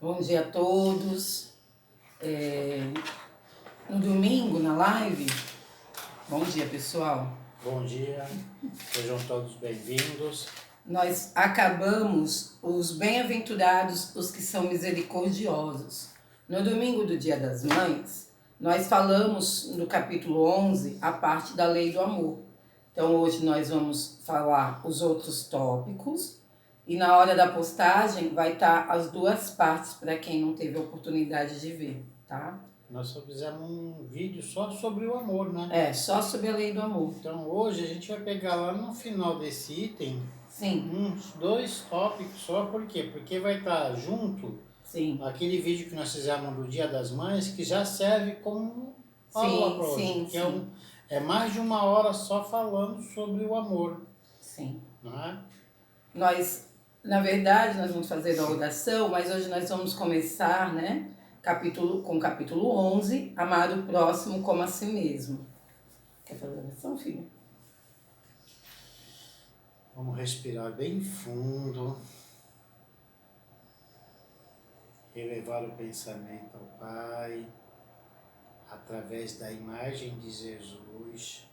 Bom dia a todos. No domingo, na live, bom dia pessoal, Bom dia, sejam todos bem-vindos. nós acabamos os bem-aventurados, os que são misericordiosos. No domingo do Dia das Mães, nós falamos no capítulo 11 a parte da lei do amor. Então hoje nós vamos falar os outros tópicos e na hora da postagem vai estar as duas partes para quem não teve a oportunidade de ver, tá? Nós só fizemos um vídeo só sobre o amor, né? Só sobre a lei do amor. Então hoje a gente vai pegar lá no final desse item Sim. uns 2 tópicos só, por quê? Porque vai estar junto Sim. aquele vídeo que nós fizemos no Dia das Mães, que já serve como aula para hoje, que é mais de 1 hora só falando sobre o amor. Sim. Não é? Na verdade, nós vamos fazer a oração, mas hoje nós vamos começar, né, com o capítulo 11, amar o próximo como a si mesmo. Quer fazer a oração, filho? Vamos respirar bem fundo, elevar o pensamento ao Pai, através da imagem de Jesus,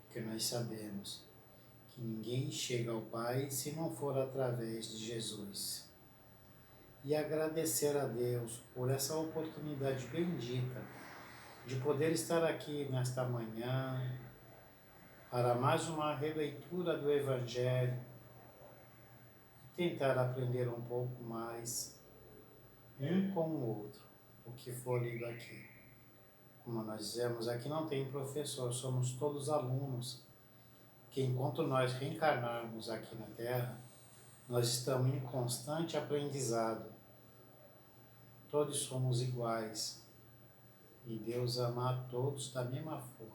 que nós sabemos que ninguém chega ao Pai se não for através de Jesus. E agradecer a Deus por essa oportunidade bendita de poder estar aqui nesta manhã para mais uma releitura do Evangelho e tentar aprender um pouco mais um com o outro, o que for lido aqui. Como nós dizemos, aqui não tem professor, somos todos alunos, que enquanto nós reencarnarmos aqui na Terra, nós estamos em constante aprendizado. Todos somos iguais e Deus ama a todos da mesma forma.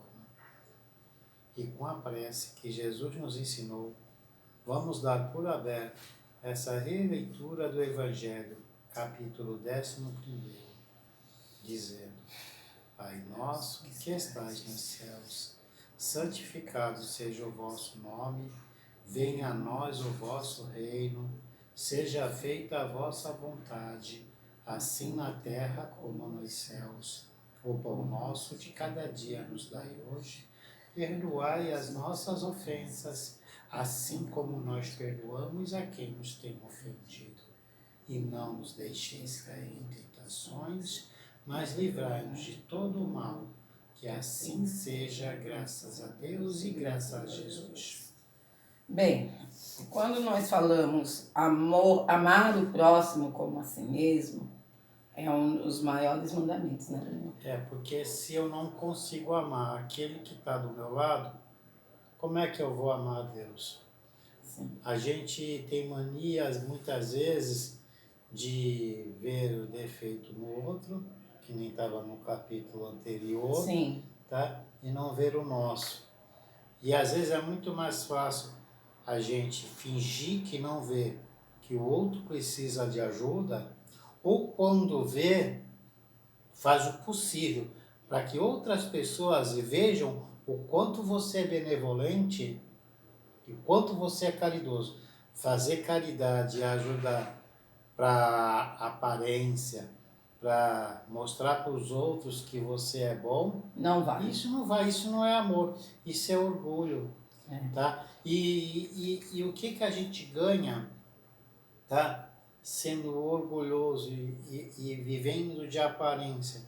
E com a prece que Jesus nos ensinou, vamos dar por aberto essa releitura do Evangelho, capítulo 11, dizendo: Pai nosso que estais nos céus, santificado seja o vosso nome, venha a nós o vosso reino, seja feita a vossa vontade, assim na terra como nos céus. O pão nosso de cada dia nos dai hoje, perdoai as nossas ofensas, assim como nós perdoamos a quem nos tem ofendido. E não nos deixeis cair em tentações, mas livrai-nos de todo o mal, que assim seja, graças a Deus e graças a Jesus. Bem, quando nós falamos amar o próximo como a si mesmo, é um dos maiores mandamentos, né, Daniel? Porque se eu não consigo amar aquele que está do meu lado, como é que eu vou amar a Deus? Sim. A gente tem manias, muitas vezes, de ver o defeito no outro, que nem estava no capítulo anterior, Sim. tá? E não ver o nosso. E às vezes é muito mais fácil a gente fingir que não vê que o outro precisa de ajuda, ou quando vê, faz o possível para que outras pessoas vejam o quanto você é benevolente e o quanto você é caridoso. Fazer caridade e ajudar para aparência, para mostrar para os outros que você é bom, não vai. Isso não vai, isso não é amor, isso é orgulho, tá? E o que a gente ganha, tá? Sendo orgulhoso e vivendo de aparência.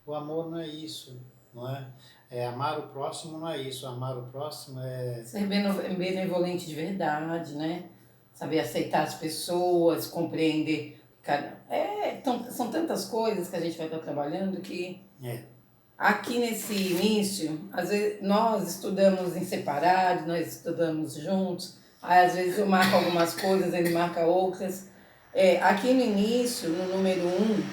O amor não é isso, não é? Amar o próximo não é isso, amar o próximo é... Ser benevolente de verdade, né? Saber aceitar as pessoas, compreender. São tantas coisas que a gente vai estar trabalhando que... Aqui nesse início, às vezes nós estudamos em separado, nós estudamos juntos, aí às vezes eu marco algumas coisas, ele marca outras. Aqui no início, no número 1,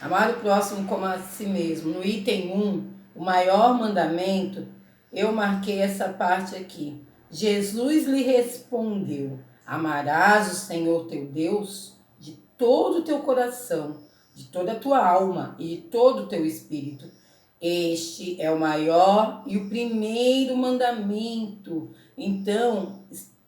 amar o próximo como a si mesmo, no item 1, o maior mandamento, eu marquei essa parte aqui. Jesus lhe respondeu: amarás o Senhor teu Deus de todo o teu coração, de toda a tua alma e de todo o teu espírito. Este é o maior e o primeiro mandamento. Então,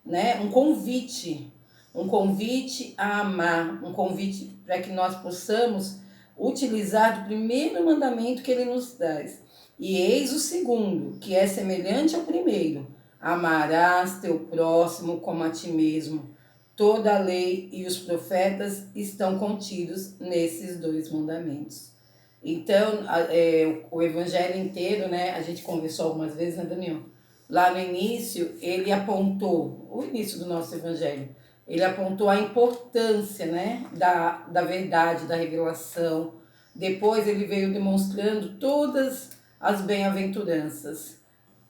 né, um convite um convite a amar, um convite para que nós possamos utilizar do primeiro mandamento que ele nos traz. E eis o segundo, que é semelhante ao primeiro: amarás teu próximo como a ti mesmo. Toda a lei e os profetas estão contidos nesses dois mandamentos. Então, o evangelho inteiro, né, a gente conversou algumas vezes, né, Daniel? Lá no início, ele apontou, o início do nosso evangelho, ele apontou a importância, né, da verdade, da revelação. Depois ele veio demonstrando todas as bem-aventuranças.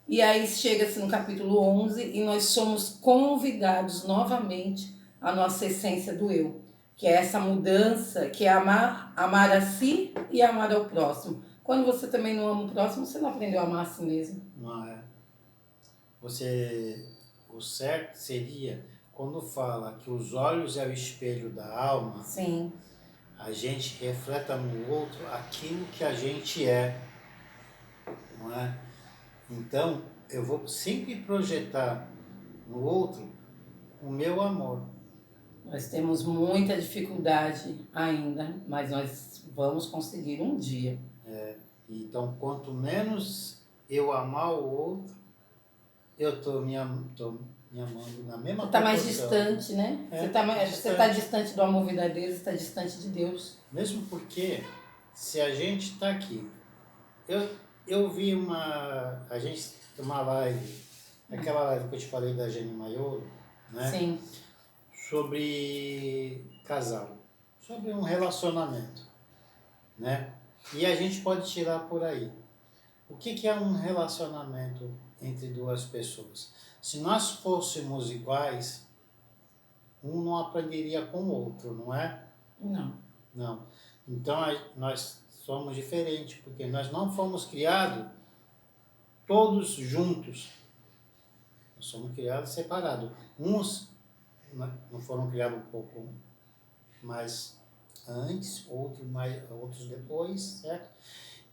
E aí chega-se no capítulo 11 e nós somos convidados novamente à nossa essência do eu, que é essa mudança, que é amar a si e amar ao próximo. Quando você também não ama o próximo, você não aprendeu a amar a si mesmo. Não é? O certo seria, quando fala que os olhos é o espelho da alma, sim, a gente reflete no outro aquilo que a gente é, não é? Então, eu vou sempre projetar no outro o meu amor. Nós temos muita dificuldade ainda, mas nós vamos conseguir um dia. Então, quanto menos eu amar o outro, eu estou me amando na mesma proporção. Você está mais distante, né? Você está distante do amor verdadeiro, você está distante de Deus. Mesmo porque, se a gente está aqui, eu vi uma live, aquela live que eu te falei da Jenny Maiolo, né? Sim. Sobre casal, sobre um relacionamento, né? E a gente pode tirar por aí. O que é um relacionamento entre duas pessoas? Se nós fôssemos iguais, um não aprenderia com o outro, não é? Não. Não. Então, nós somos diferentes, porque nós não fomos criados todos juntos. Nós somos criados separados. Uns não foram criados um pouco mais antes, outros depois, certo?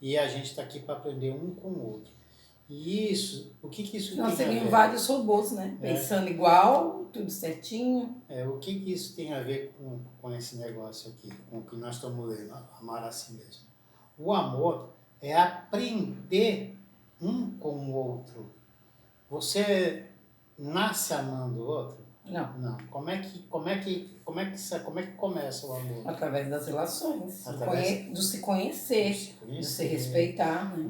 E a gente está aqui para aprender um com o outro. E isso, o que isso tem a ver? Nós seriam vários robôs, né? Pensando igual, tudo certinho. O que isso tem a ver com esse negócio aqui, com o que nós estamos lendo, amar a si mesmo? O amor é aprender um com o outro. Você nasce amando o outro? Não. Não. Como é que começa o amor? Através das relações, do se conhecer, do se respeitar. Né?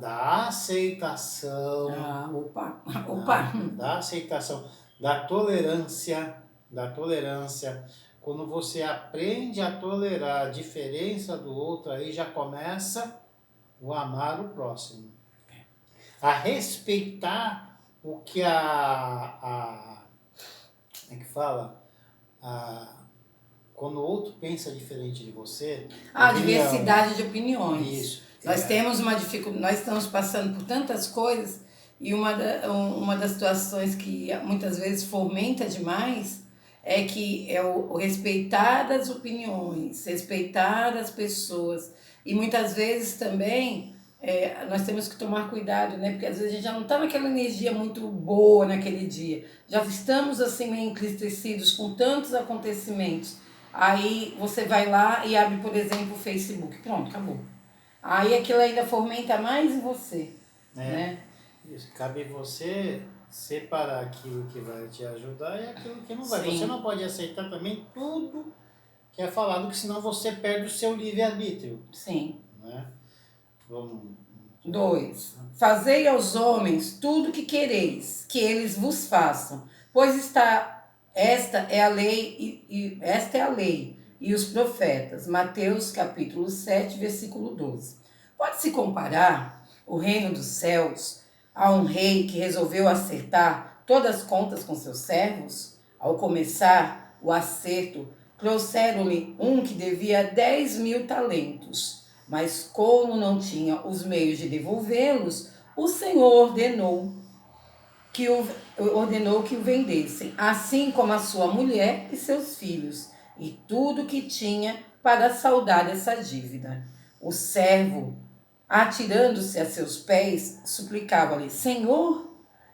Da aceitação. Opa! Da aceitação, da tolerância. Quando você aprende a tolerar a diferença do outro, aí já começa o amar o próximo. A respeitar o que como é que fala? Quando o outro pensa diferente de você... A diversidade de opiniões. Isso. Nós temos uma dificuldade, nós estamos passando por tantas coisas e uma das situações que muitas vezes fomenta demais é que é o respeitar as opiniões, respeitar as pessoas. E muitas vezes também nós temos que tomar cuidado, né? Porque às vezes a gente já não está naquela energia muito boa naquele dia. Já estamos assim meio entristecidos com tantos acontecimentos. Aí você vai lá e abre, por exemplo, o Facebook. Pronto, acabou. Aí aquilo ainda fomenta mais em você. Né? Isso. Cabe você separar aquilo que vai te ajudar e aquilo que não vai. Sim. Você não pode aceitar também tudo que é falado, porque senão você perde o seu livre-arbítrio. Sim. Né? Vamos... 2. Fazei aos homens tudo o que quereis, que eles vos façam, pois esta é a lei e os profetas. Mateus capítulo 7, versículo 12. Pode-se comparar o reino dos céus a um rei que resolveu acertar todas as contas com seus servos? Ao começar o acerto, trouxeram-lhe um que devia 10.000 talentos. Mas como não tinha os meios de devolvê-los, o Senhor ordenou que o vendessem, assim como a sua mulher e seus filhos, e tudo que tinha para saldar essa dívida. O servo, atirando-se a seus pés, suplicava-lhe: Senhor,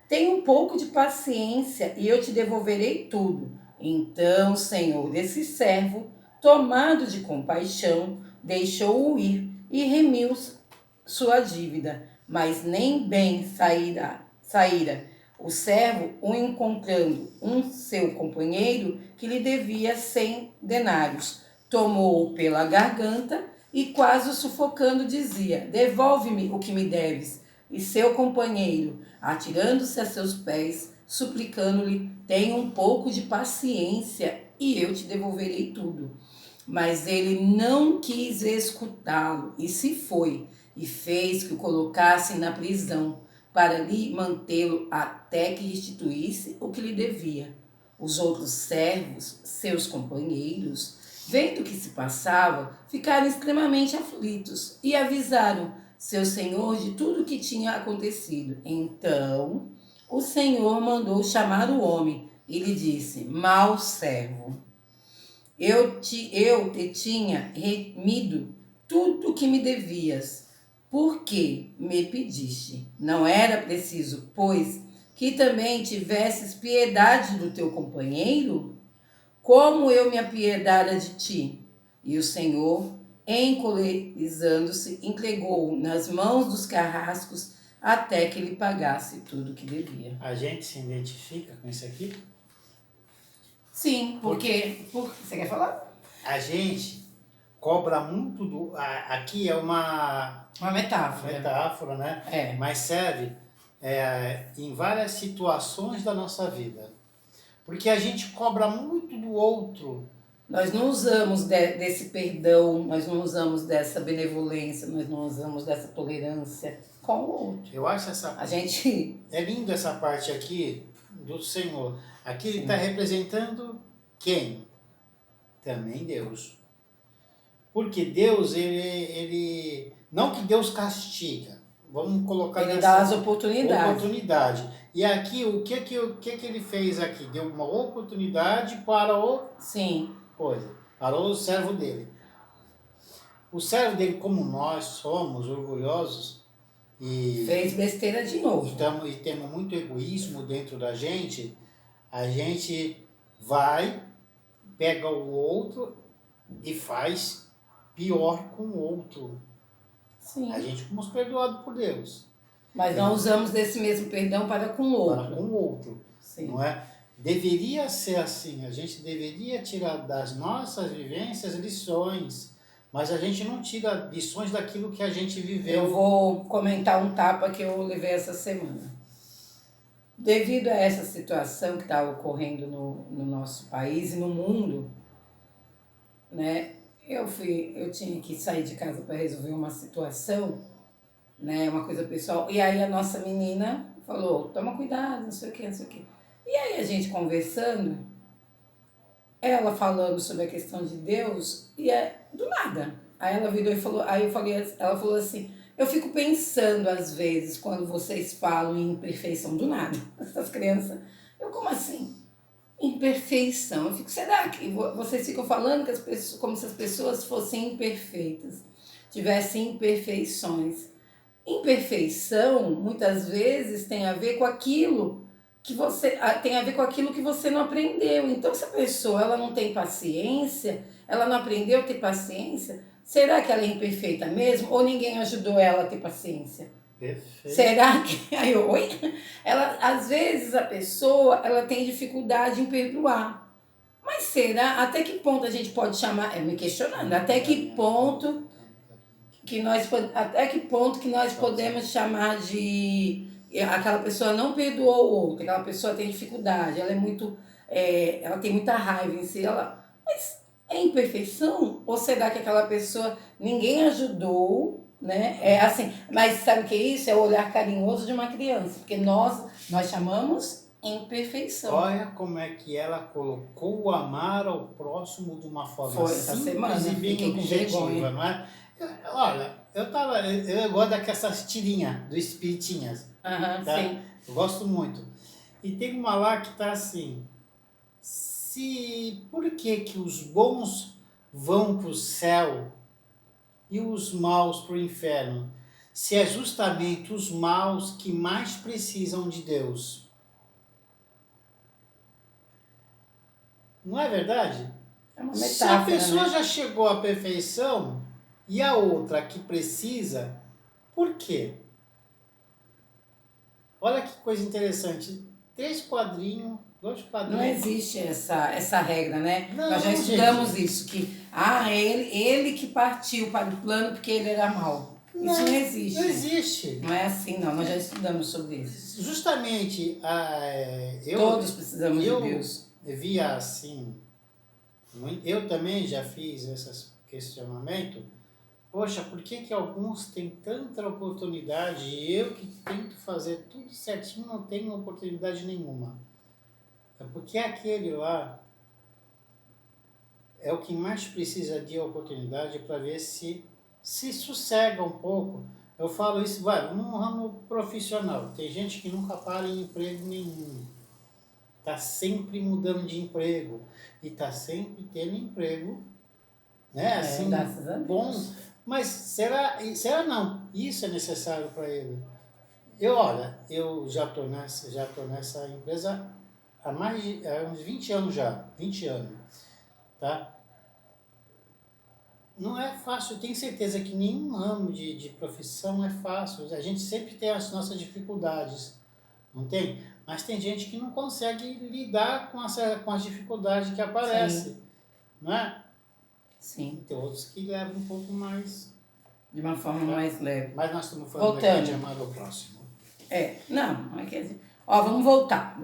tenha um pouco de paciência e eu te devolverei tudo. Então o senhor desse servo, tomado de compaixão, deixou-o ir e remiu sua dívida, mas nem bem saíra o servo, o encontrando seu companheiro que lhe devia 100 denários, tomou-o pela garganta e quase o sufocando dizia: devolve-me o que me deves. E seu companheiro, atirando-se a seus pés, suplicando-lhe: tenha um pouco de paciência e eu te devolverei tudo. Mas ele não quis escutá-lo e se foi, e fez que o colocassem na prisão, para lhe mantê-lo até que restituísse o que lhe devia. Os outros servos, seus companheiros, vendo o que se passava, ficaram extremamente aflitos e avisaram seu senhor de tudo o que tinha acontecido. Então o senhor mandou chamar o homem e lhe disse: mau servo, eu te tinha remido tudo o que me devias. Por que me pediste? Não era preciso, pois, que também tivesses piedade do teu companheiro? Como eu me apiedara de ti? E o Senhor, encolerizando-se, entregou-o nas mãos dos carrascos até que ele pagasse tudo o que devia. A gente se identifica com isso aqui? Sim, porque você quer falar? A gente cobra muito do... Aqui é uma Metáfora. né? É. Mas serve em várias situações da nossa vida. Porque a gente cobra muito do outro. Nós não usamos desse perdão, nós não usamos dessa benevolência, nós não usamos dessa tolerância com o outro. Eu acho A gente... É lindo essa parte aqui do Senhor. Aqui ele está representando quem? Também Deus. Porque Deus, ele não que Deus castiga. Vamos colocar ele dá as oportunidades. Oportunidade. E aqui, o que ele fez aqui? Deu uma oportunidade para o... Sim. Para o servo dele. O servo dele, como nós somos orgulhosos e... fez besteira de novo. E temos muito egoísmo dentro da gente, a gente vai, pega o outro e faz pior com o outro. Sim. A gente fomos perdoados por Deus. Mas não usamos desse mesmo perdão para com o outro. Para com o outro. Sim. Não é? Deveria ser assim, a gente deveria tirar das nossas vivências lições, mas a gente não tira lições daquilo que a gente viveu. Eu vou comentar um tapa que eu levei essa semana. Devido a essa situação que está ocorrendo no nosso país e no mundo, né, eu tinha que sair de casa para resolver uma situação, né, uma coisa pessoal, e aí a nossa menina falou: toma cuidado, não sei o que, não sei o que. E aí a gente conversando, ela falando sobre a questão de Deus, e do nada. Aí ela virou e falou, ela falou assim: eu fico pensando às vezes quando vocês falam em imperfeição, do nada, essas crianças, como assim? Imperfeição. Eu fico, será que vocês ficam falando que as pessoas, como se as pessoas fossem imperfeitas, tivessem imperfeições? Imperfeição, muitas vezes, tem a ver com aquilo que você não aprendeu. Então, se a pessoa ela não tem paciência, ela não aprendeu a ter paciência, será que ela é imperfeita mesmo? Ou ninguém ajudou ela a ter paciência? Perfeito. Será que... às vezes a pessoa ela tem dificuldade em perdoar. Mas será? Até que ponto a gente pode chamar... me questionando. Até que ponto que nós podemos chamar de... aquela pessoa não perdoou o outro, aquela pessoa tem dificuldade, ela é muito... ela tem muita raiva em si. Mas é imperfeição? Ou será que aquela pessoa ninguém ajudou... né? É assim, mas sabe o que é isso? É o olhar carinhoso de uma criança, porque nós chamamos imperfeição. Olha como é que ela colocou o amar ao próximo de uma forma simples e bem objetiva, não é? Olha, eu gosto daquelas tirinhas do Espiritinhas, tá? Sim. Eu gosto muito. E tem uma lá que está assim: por que os bons vão para o céu e os maus para o inferno, se é justamente os maus que mais precisam de Deus? Não é verdade? É uma Se a metáfora, pessoa né? já chegou à perfeição e a outra que precisa, por quê? Olha que coisa interessante. 2 Não quadrinhos. existe essa regra, né? Nós já Não, estudamos gente. isso, que ele que partiu para o plano porque ele era mau. Isso não Não, não existe. existe. Não é assim, não. Nós já estudamos sobre isso. Justamente, Todos precisamos de eu Deus. via assim, eu também já fiz esse questionamento. Poxa, por que que alguns têm tanta oportunidade e eu que tento fazer tudo certinho não tenho oportunidade nenhuma? É porque aquele lá é o que mais precisa de oportunidade para ver se sossega um pouco. Eu falo isso, vai, num ramo profissional. Tem gente que nunca para em emprego nenhum. Está sempre mudando de emprego. E está sempre tendo emprego, né? Assim, Graças a bom. Deus. Mas será não? Isso é necessário para ele. Eu já estou nessa empresa há uns 20 anos já. 20 anos, tá? Não é fácil, eu tenho certeza que nenhum ramo de profissão é fácil. A gente sempre tem as nossas dificuldades, não tem? Mas tem gente que não consegue lidar com as dificuldades que aparecem, Sim, não é? E sim. tem outros que levam um pouco mais. De uma forma Tá? mais leve. Mas nós estamos falando aqui de Voltando. amar ao próximo. Não é quer dizer. Ó, vamos voltar.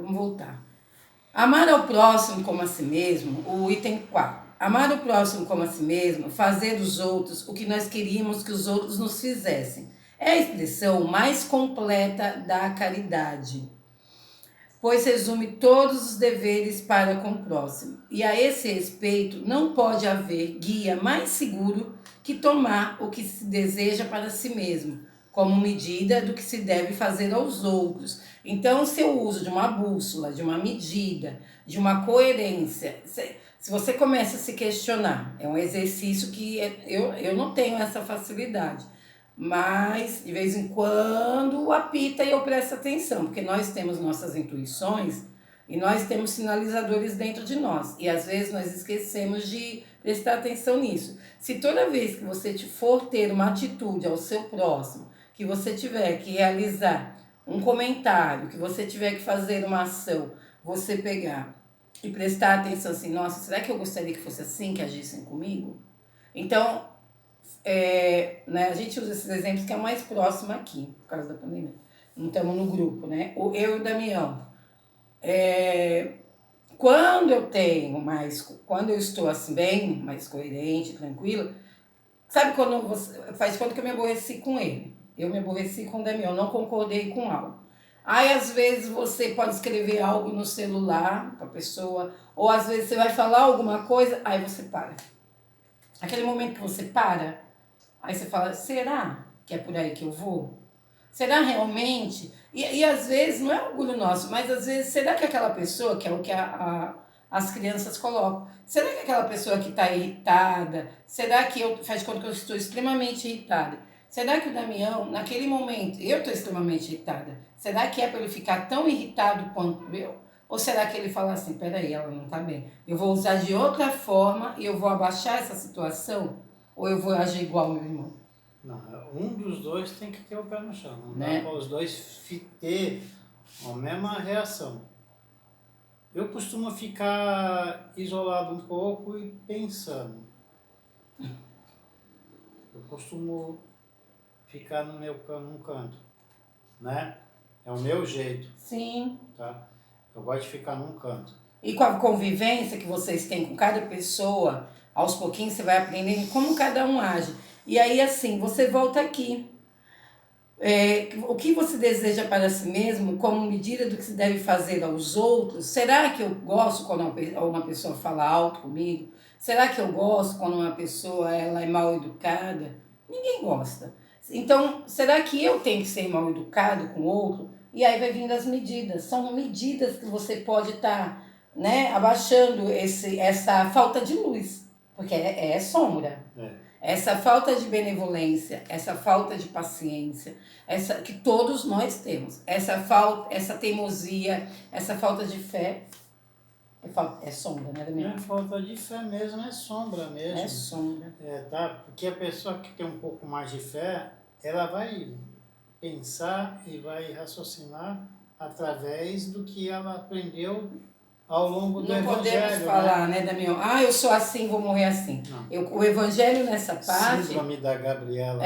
Amar ao próximo como a si mesmo, o item 4. Amar o próximo como a si mesmo, fazer dos outros o que nós queríamos que os outros nos fizessem. É a expressão mais completa da caridade, pois resume todos os deveres para com o próximo. E a esse respeito, não pode haver guia mais seguro que tomar o que se deseja para si mesmo, como medida do que se deve fazer aos outros. Então, se eu uso de uma bússola, de uma medida, de uma coerência, se você começa a se questionar, é um exercício que eu não tenho essa facilidade. Mas, de vez em quando, apita e eu presto atenção, porque nós temos nossas intuições e nós temos sinalizadores dentro de nós. E às vezes nós esquecemos de prestar atenção nisso. Se toda vez que você for ter uma atitude ao seu próximo, que você tiver que realizar um comentário, que você tiver que fazer uma ação, você pegar e prestar atenção assim, nossa, será que eu gostaria que fosse assim que agissem comigo? Então, né, a gente usa esses exemplos que é o mais próximo aqui, por causa da pandemia. Não estamos no grupo, né? Eu e o Damião. Quando eu estou assim bem, mais coerente, tranquila, sabe quando faz quanto que eu me aborreci com ele? Eu me aborreci com o Damião, não concordei com algo. Aí às vezes você pode escrever algo no celular para a pessoa, ou às vezes você vai falar alguma coisa, aí você para. Aquele momento que você para, aí você fala, será que é por aí que eu vou? Será realmente? E às vezes, não é orgulho nosso, mas às vezes, será que aquela pessoa, que é o que as crianças colocam, será que aquela pessoa que está irritada, será que faz conta que eu estou extremamente irritada? Será que o Damião, naquele momento, eu estou extremamente irritada, será que é para ele ficar tão irritado quanto eu? Ou será que ele fala assim, peraí, ela não está bem, eu vou usar de outra forma e eu vou abaixar essa situação? Ou eu vou agir igual ao meu irmão? Não, um dos dois tem que ter o pé no chão. Não dá Né? para os dois ter a mesma reação. Eu costumo ficar isolado um pouco e pensando. Eu costumo ficar num canto, né? É o meu jeito, Sim. tá? Eu gosto de ficar num canto. E com a convivência que vocês têm com cada pessoa, aos pouquinhos você vai aprendendo como cada um age. E aí, assim, você volta aqui. O que você deseja para si mesmo, como medida do que se deve fazer aos outros? Será que eu gosto quando uma pessoa fala alto comigo? Será que eu gosto quando uma pessoa ela é mal educada? Ninguém gosta. Então, será que eu tenho que ser mal educado com o outro? E aí vai vindo as medidas. São medidas que você pode estar, né, abaixando essa falta de luz, porque é sombra. Essa falta de benevolência, essa falta de paciência, essa que todos nós temos, essa teimosia, essa falta de fé, É sombra, né, Damião? É falta de fé mesmo, é sombra mesmo. É sombra. Tá? Porque a pessoa que tem um pouco mais de fé, ela vai pensar e vai raciocinar através do que ela aprendeu ao longo do Não Evangelho. podemos falar, né, Damião? Eu sou assim, vou morrer assim. O Evangelho nessa parte... Síndrome da Gabriela.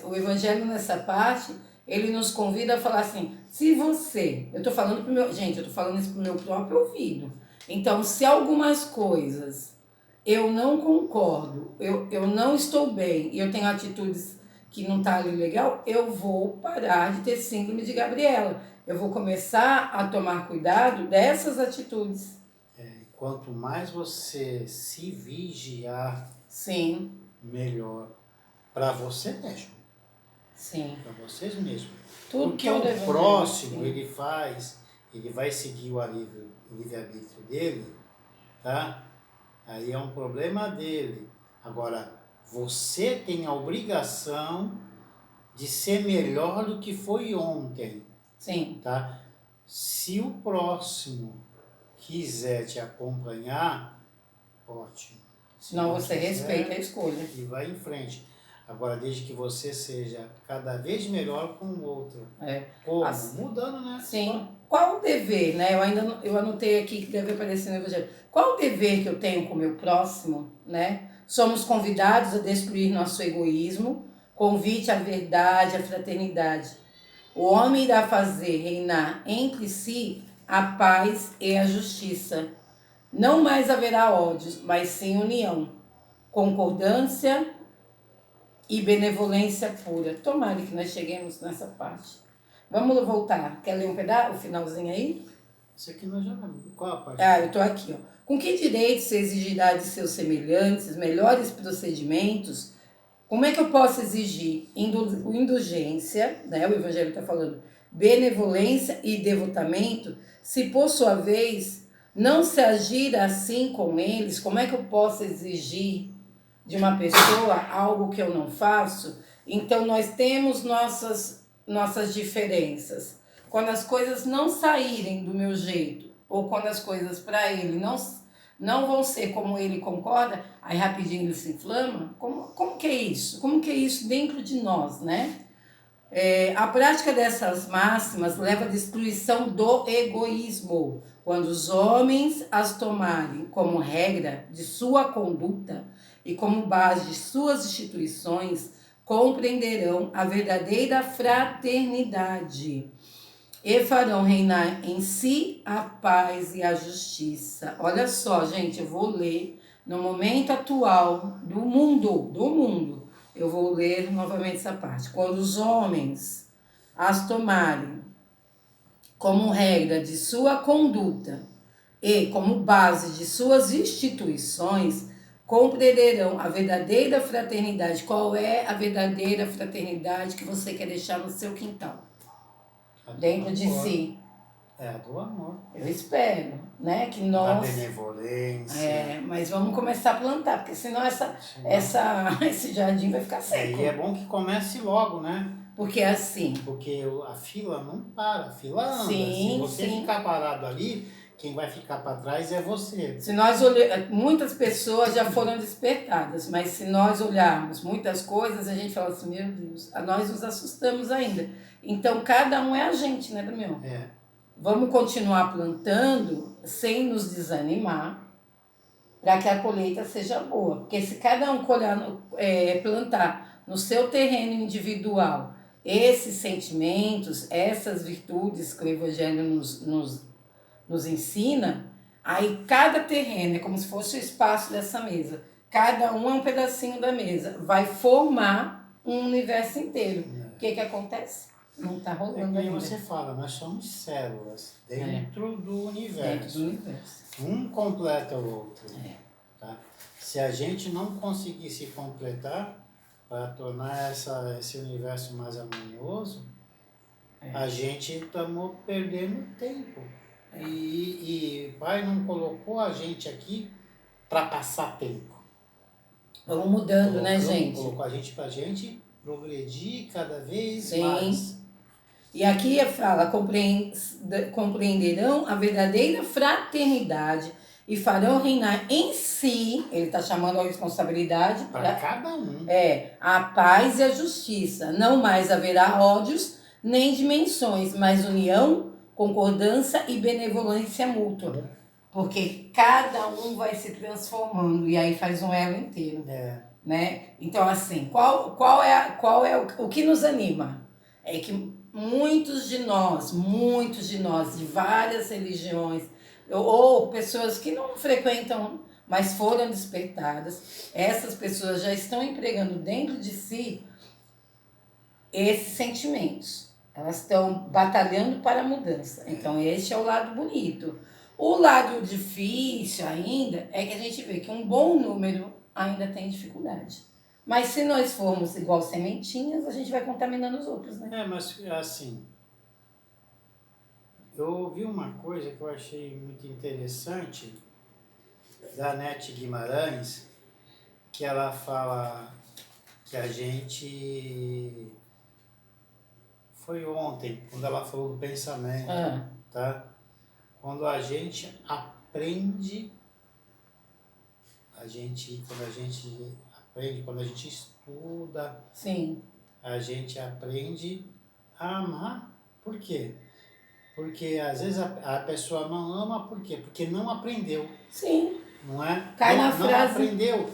O Evangelho nessa parte, ele nos convida a falar assim, se você... Eu tô falando pro meu... Gente, eu tô falando isso pro meu próprio ouvido. Então, se algumas coisas eu não concordo, eu não estou bem e eu tenho atitudes que não tá ali legal, eu vou parar de ter síndrome de Gabriela. Eu vou começar a tomar cuidado dessas atitudes. Quanto mais você se vigiar, sim, melhor para você mesmo. Sim. Para vocês mesmos. Tudo porque o próximo, sim. ele vai seguir o livre-arbítrio dele, tá? Aí é um problema dele. Agora, você tem a obrigação de ser melhor do que foi ontem. Sim. Tá? Se o próximo quiser te acompanhar, ótimo. Senão você respeita a escolha. E vai em frente. Agora, desde que você seja cada vez melhor com o outro. Como? Mudando, né? Sim. Qual o dever, né? Eu anotei aqui que deve aparecer no Evangelho. Qual o dever que eu tenho com o meu próximo, né? Somos convidados a destruir nosso egoísmo, convite à verdade, à fraternidade. O homem irá fazer reinar entre si a paz e a justiça. Não mais haverá ódios, mas sim união, concordância e benevolência pura. Tomara que nós cheguemos nessa parte. Vamos voltar. Quer ler um pedaço, o finalzinho aí? Isso aqui nós já vamos. Qual a parte? Eu estou aqui. Com que direito se exigirá de seus semelhantes melhores procedimentos? Como é que eu posso exigir indulgência, né? O Evangelho está falando, benevolência e devotamento, se por sua vez não se agir assim com eles? Como é que eu posso exigir de uma pessoa algo que eu não faço? Então nós temos nossas diferenças. Quando as coisas não saírem do meu jeito, ou quando as coisas para ele não vão ser como ele concorda, aí rapidinho ele se inflama. Como que é isso? Como que é isso dentro de nós, né? A prática dessas máximas leva à destruição do egoísmo. Quando os homens as tomarem como regra de sua conduta e como base de suas instituições, compreenderão a verdadeira fraternidade e farão reinar em si a paz e a justiça. Olha só, gente, eu vou ler no momento atual do mundo, eu vou ler novamente essa parte. Quando os homens as tomarem como regra de sua conduta e como base de suas instituições, compreenderão a verdadeira fraternidade. Qual é a verdadeira fraternidade que você quer deixar no seu quintal? Dentro de si. A do amor. Eu espero, né? Que nós... A benevolência. Mas vamos começar a plantar, porque senão esse jardim vai ficar seco. E é bom que comece logo, né? Porque é assim. Porque a fila não para, a fila anda. Sim, se você ficar parado ali, quem vai ficar para trás é você. Se nós muitas pessoas já foram despertadas, mas se nós olharmos muitas coisas, a gente fala assim, meu Deus, nós nos assustamos ainda. Então, cada um é a gente, né, Damião? Vamos continuar plantando sem nos desanimar, para que a colheita seja boa. Porque se cada um plantar no seu terreno individual esses sentimentos, essas virtudes que o Evangelho nos ensina, aí cada terreno é como se fosse o espaço dessa mesa. Cada um é um pedacinho da mesa. Vai formar um universo inteiro. O que acontece? Não está rolando ainda. Você fala, nós somos células dentro do universo. Dentro do universo. Um completa o outro. Tá? Se a gente não conseguir se completar para tornar esse universo mais harmonioso, a gente estamos perdendo tempo. E o Pai não colocou a gente aqui para passar tempo. Vamos mudando, né, gente? Colocou a gente para a gente progredir cada vez mais. E aqui fala, compreenderão a verdadeira fraternidade e farão reinar em si, ele está chamando a responsabilidade para cada um. A paz e a justiça. Não mais haverá ódios nem dimensões, mas união, concordância e benevolência mútua. Porque cada um vai se transformando e aí faz um elo inteiro. Né? Então, assim, qual é o que nos anima? É que muitos de nós, de várias religiões, ou pessoas que não frequentam, mas foram despertadas, essas pessoas já estão empregando dentro de si esses sentimentos. Elas estão batalhando para a mudança. Então, este é o lado bonito. O lado difícil ainda é que a gente vê que um bom número ainda tem dificuldade. Mas se nós formos igual sementinhas, a gente vai contaminando os outros, né? Mas assim, eu ouvi uma coisa que eu achei muito interessante da Nete Guimarães, que ela fala que a gente... Foi ontem, quando ela falou do pensamento, tá? Quando a gente aprende, quando a gente estuda, sim, a gente aprende a amar. Por quê? Porque às vezes a pessoa não ama, por quê? Porque não aprendeu. Sim. Não é? Cai na frase. Não aprendeu.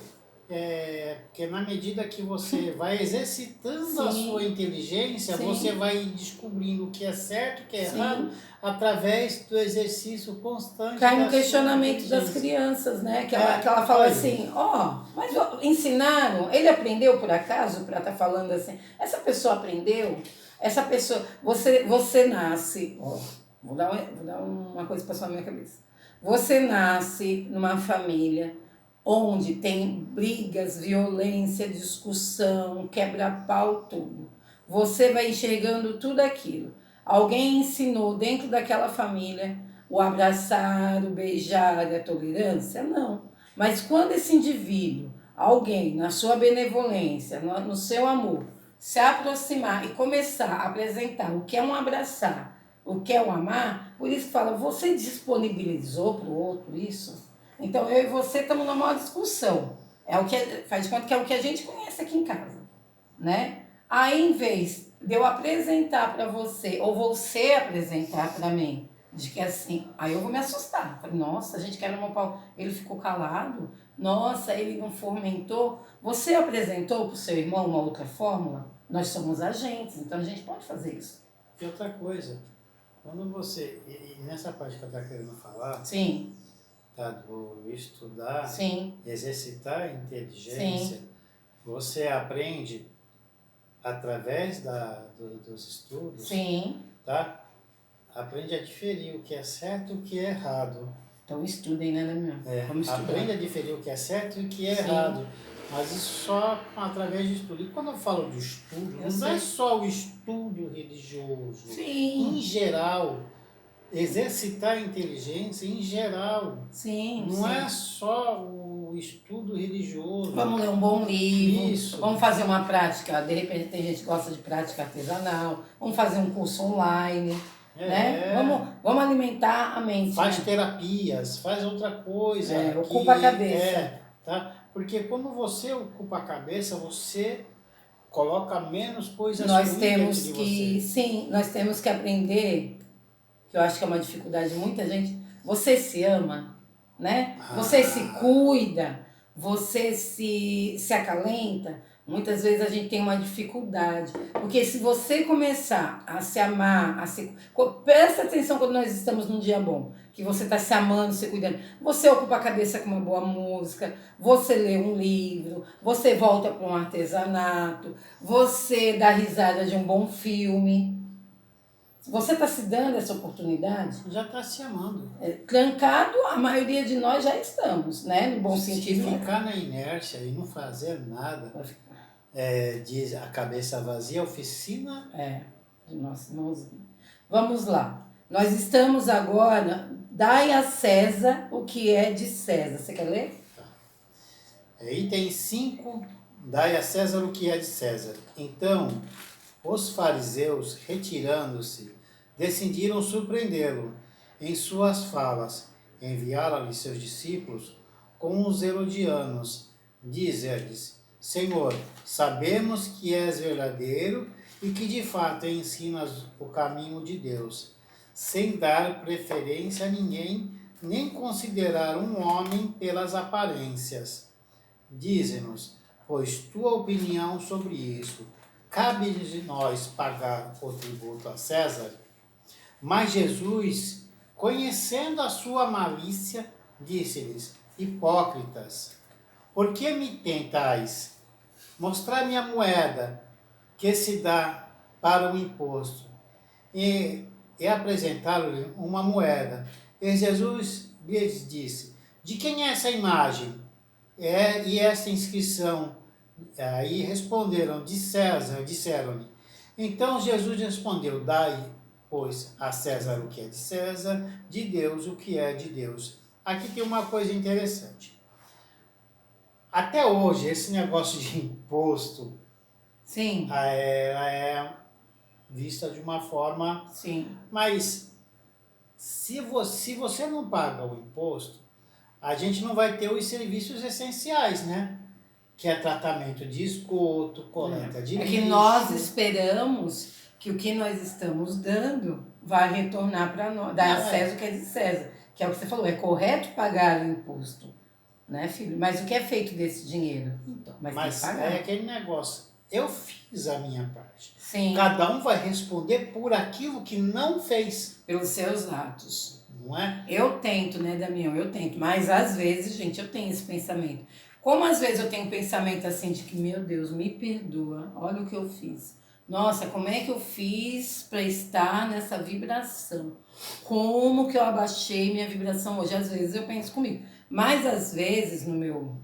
Porque na medida que você vai exercitando a sua inteligência, você vai descobrindo o que é certo, o que é errado, através do exercício constante. Cai no questionamento das crianças, né? Que ela fala assim, mas ensinaram, ele aprendeu por acaso para estar falando assim, essa pessoa aprendeu, essa pessoa, você nasce, vou dar uma coisa para sua minha cabeça. Você nasce numa família onde tem brigas, violência, discussão, quebra-pau, tudo. Você vai enxergando tudo aquilo. Alguém ensinou dentro daquela família o abraçar, o beijar, a tolerância? Não. Mas quando esse indivíduo, alguém, na sua benevolência, no seu amor, se aproximar e começar a apresentar o que é um abraçar, o que é um amar, por isso fala, você disponibilizou para o outro isso? Então, eu e você estamos numa maior discussão. Faz de conta que é o que a gente conhece aqui em casa, né? Aí, em vez de eu apresentar para você, ou você apresentar para mim, de que assim, aí eu vou me assustar. Falei, nossa, a gente quer uma pau, ele ficou calado, nossa, ele não fomentou. Você apresentou para o seu irmão uma outra fórmula? Nós somos agentes, então a gente pode fazer isso. E outra coisa, quando você, e nessa parte que eu estava querendo falar, sim, tá, do estudar, sim, exercitar a inteligência, sim, você aprende através dos estudos, sim, tá? Aprende a diferir o que é certo e o que é errado. Então estudem, né, Daniel? Vamos estudar. Aprende a diferir o que é certo e o que é errado. Mas isso só através de estudo. E quando eu falo de estudo, não é só o estudo religioso. Sim. Em geral, exercitar a inteligência em geral. Sim. Não é só o estudo religioso. Vamos ler um bom livro. Isso. Vamos fazer uma prática. De repente tem gente que gosta de prática artesanal. Vamos fazer um curso online. Né? Vamos alimentar a mente. Faz terapias, faz outra coisa. Ocupa a cabeça. Tá? Porque quando você ocupa a cabeça, você coloca menos coisas nós ruins temos dentro que, de você. Sim, nós temos que aprender, que eu acho que é uma dificuldade de muita gente, você se ama, né? Você se cuida, você se acalenta. Muitas vezes a gente tem uma dificuldade, porque se você começar a se amar, presta atenção quando nós estamos num dia bom, que você está se amando, se cuidando, você ocupa a cabeça com uma boa música, você lê um livro, você volta para um artesanato, você dá risada de um bom filme. Você está se dando essa oportunidade? Já está se amando. Trancado, a maioria de nós já estamos, né? No bom sentido. Se ficar na inércia e não fazer nada, diz a cabeça vazia, oficina. De nós. Vamos lá. Nós estamos agora, dai a César o que é de César. Você quer ler? Tá. Item 5, dai a César o que é de César. Então, Os fariseus, retirando-se, decidiram surpreendê-lo em suas falas. Enviaram-lhe seus discípulos com os herodianos, dizer-lhes: Senhor, sabemos que és verdadeiro e que de fato ensinas o caminho de Deus, sem dar preferência a ninguém, nem considerar um homem pelas aparências. Dize-nos, pois, tua opinião sobre isso. Cabe-lhes nós pagar o tributo a César? Mas Jesus, conhecendo a sua malícia, disse-lhes: Hipócritas, por que me tentais? Mostrai-me a moeda que se dá para o imposto. E apresentaram-lhe uma moeda. E Jesus lhes disse: De quem é essa imagem? E essa inscrição? Aí responderam: De César. Disseram-lhe. Então Jesus respondeu: Dai, pois, a César o que é de César, de Deus o que é de Deus. Aqui tem uma coisa interessante. Até hoje, esse negócio de imposto Sim. é vista de uma forma... Sim. Mas se você não paga o imposto, a gente não vai ter os serviços essenciais, né? Que é tratamento de esgoto, coleta de lixo. É que nós esperamos que o que nós estamos dando vai retornar para nós, dar a César o que é de César, que é o que você falou, é correto pagar o imposto, né, filho? Mas o que é feito desse dinheiro? Então, mas tem que pagar. É aquele negócio, eu fiz a minha parte. Sim. Cada um vai responder por aquilo que não fez. Pelos seus atos. Não é? Eu tento, né, Damião? Eu tento, mas às vezes, gente, eu tenho esse pensamento. Como às vezes eu tenho um pensamento assim de que, meu Deus, me perdoa, olha o que eu fiz. Nossa, como é que eu fiz para estar nessa vibração? Como que eu abaixei minha vibração hoje? Às vezes eu penso comigo. Mas às vezes, no meu,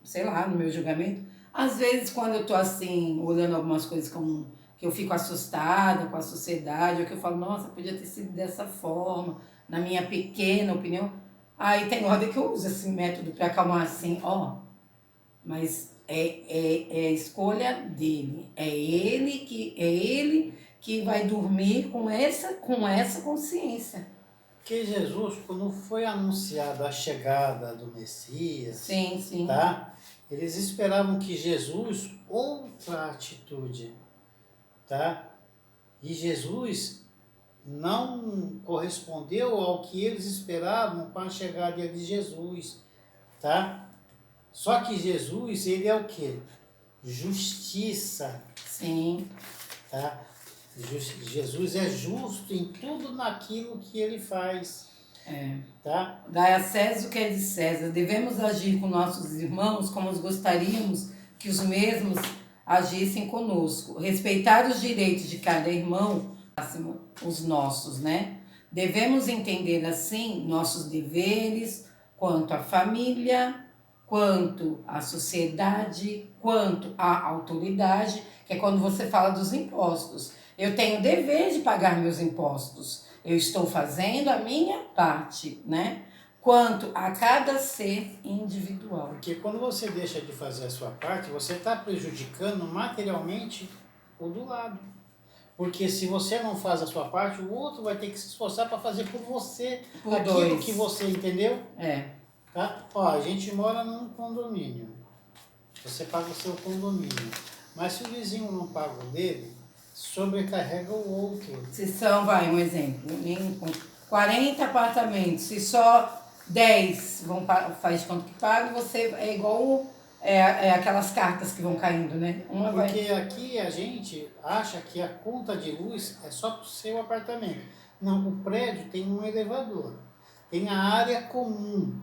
sei lá, no meu julgamento, às vezes quando eu tô assim, olhando algumas coisas como que eu fico assustada com a sociedade, ou que eu falo, nossa, podia ter sido dessa forma, na minha pequena opinião, aí tem hora que eu uso esse método para acalmar assim, ó, mas é a escolha dele. É ele que vai dormir com essa consciência. Porque Jesus, quando foi anunciada a chegada do Messias, sim, sim. Tá? Eles esperavam que Jesus, outra atitude, tá? E Jesus não correspondeu ao que eles esperavam com a chegada de Jesus, tá? Só que Jesus, ele é o quê? Justiça. Sim. Tá? Jesus é justo em tudo naquilo que ele faz. Tá? Dai a César o que é de César. Devemos agir com nossos irmãos como gostaríamos que os mesmos agissem conosco. Respeitar os direitos de cada irmão, os nossos, né? Devemos entender assim nossos deveres quanto à família, quanto à sociedade, quanto à autoridade, que é quando você fala dos impostos. Eu tenho o dever de pagar meus impostos. Eu estou fazendo a minha parte, né? Quanto a cada ser individual. Porque quando você deixa de fazer a sua parte, você está prejudicando materialmente o do lado. Porque se você não faz a sua parte, o outro vai ter que se esforçar para fazer por você por aquilo dois. Que você entendeu. Tá? Ó, a gente mora num condomínio. Você paga o seu condomínio. Mas se o vizinho não paga o dele, sobrecarrega o outro. Se são, vai, um exemplo, em 40 apartamentos, se só 10 faz de conta que paga, você é igual aquelas cartas que vão caindo, né? Porque aqui a gente acha que a conta de luz é só para o seu apartamento. Não, o prédio tem um elevador, tem a área comum.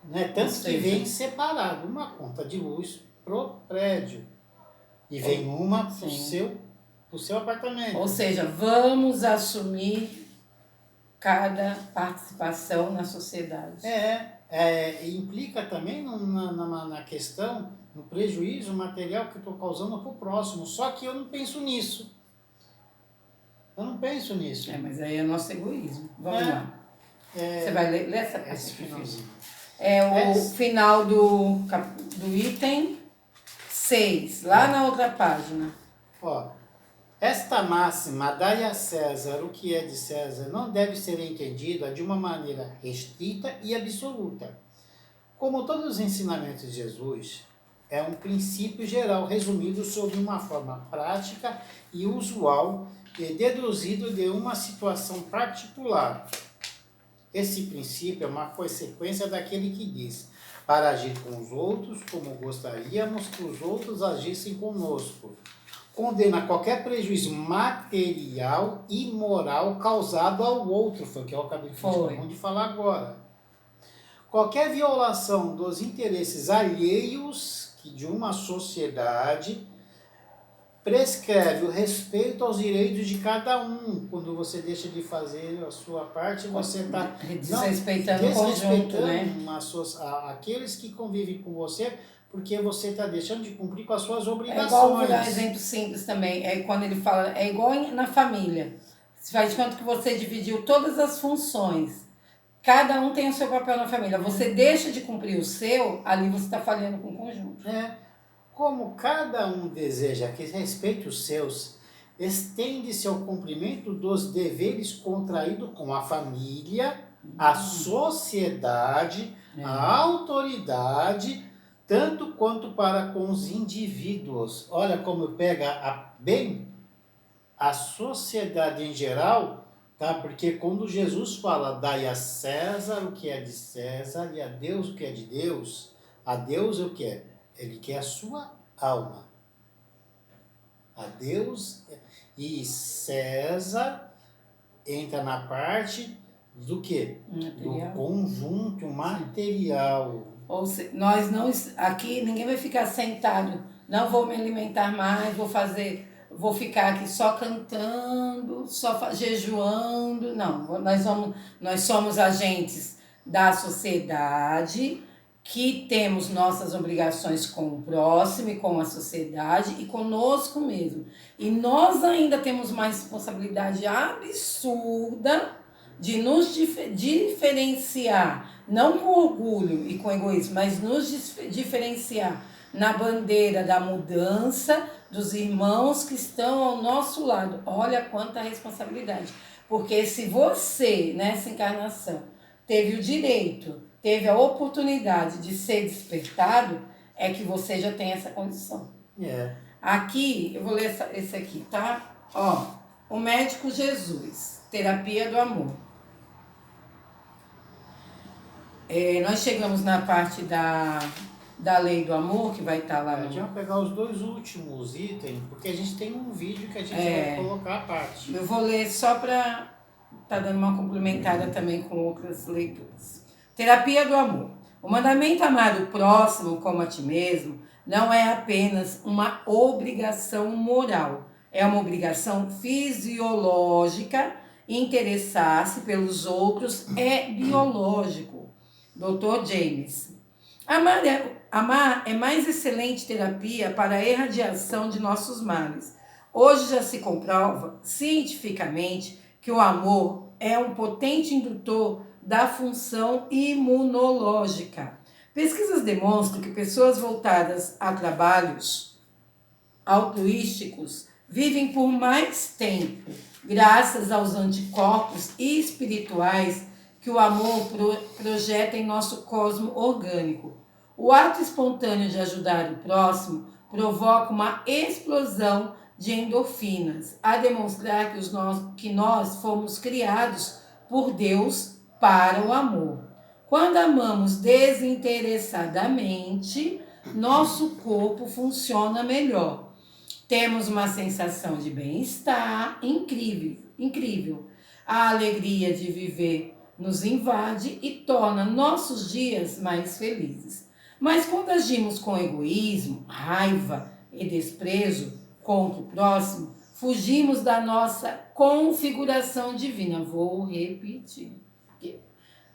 Né? Tanto que vem separado uma conta de luz pro prédio e vem uma pro seu apartamento. Ou seja, vamos assumir cada participação na sociedade. Implica também na questão, no prejuízo material que eu estou causando para o próximo. Só que eu não penso nisso. Mas aí é nosso egoísmo. Vamos lá. Você vai ler essa parte finalzinha. O final do item 6, lá na outra página. Ó, Esta máxima, dai a César o que é de César, não deve ser entendida de uma maneira restrita e absoluta. Como todos os ensinamentos de Jesus, é um princípio geral resumido sob uma forma prática e usual e deduzido de uma situação particular. Esse princípio é uma consequência daquele que diz: para agir com os outros como gostaríamos que os outros agissem conosco. Condena qualquer prejuízo material e moral causado ao outro, foi o que eu acabei de falar agora. Qualquer violação dos interesses alheios de uma sociedade prescreve o respeito aos direitos de cada um. Quando você deixa de fazer a sua parte, você está desrespeitando o conjunto, né? Aqueles que convivem com você, porque você está deixando de cumprir com as suas obrigações. É igual, vou dar um exemplo simples também, é quando ele fala, é igual na família. Você faz de conta que você dividiu todas as funções. Cada um tem o seu papel na família. Você deixa de cumprir o seu, ali você está falhando com o conjunto. Como cada um deseja que respeite os seus, estende-se ao cumprimento dos deveres contraídos com a família, a sociedade, a autoridade, tanto quanto para com os indivíduos. Olha como pega bem a sociedade em geral, tá? Porque quando Jesus fala, dai a César o que é de César e a Deus o que é de Deus, a Deus o que é? Ele quer a sua alma. A Deus e César entra na parte do quê? Material. Do conjunto material. Ou seja, nós não, aqui ninguém vai ficar sentado, não vou me alimentar mais, vou ficar aqui só cantando, só jejuando. Não, nós somos agentes da sociedade, que temos nossas obrigações com o próximo e com a sociedade e conosco mesmo. E nós ainda temos uma responsabilidade absurda de nos diferenciar, não com orgulho e com egoísmo, mas nos diferenciar na bandeira da mudança dos irmãos que estão ao nosso lado. Olha quanta responsabilidade. Porque se você, nessa encarnação, teve o direito, teve a oportunidade de ser despertado, é que você já tem essa condição. Aqui, eu vou ler esse aqui, tá? Ó, o médico Jesus, terapia do amor. Nós chegamos na parte da lei do amor, que vai estar lá. A gente vai pegar os dois últimos itens, porque a gente tem um vídeo que a gente vai colocar a parte. Eu vou ler só para estar dando uma complementada também com outras leituras. Terapia do amor. O mandamento amar o próximo como a ti mesmo não é apenas uma obrigação moral, é uma obrigação fisiológica. Interessar-se pelos outros é biológico. Dr. James. Amar é mais excelente terapia para a irradiação de nossos males. Hoje já se comprova cientificamente que o amor é um potente indutor da função imunológica. Pesquisas demonstram que pessoas voltadas a trabalhos altruísticos vivem por mais tempo, graças aos anticorpos espirituais que o amor projeta em nosso cosmo orgânico. O ato espontâneo de ajudar o próximo provoca uma explosão de endorfinas, a demonstrar que nós fomos criados por Deus para o amor. Quando amamos desinteressadamente, nosso corpo funciona melhor. Temos uma sensação de bem-estar incrível. A alegria de viver nos invade e torna nossos dias mais felizes. Mas quando agimos com egoísmo, raiva e desprezo contra o próximo, fugimos da nossa configuração divina. Vou repetir.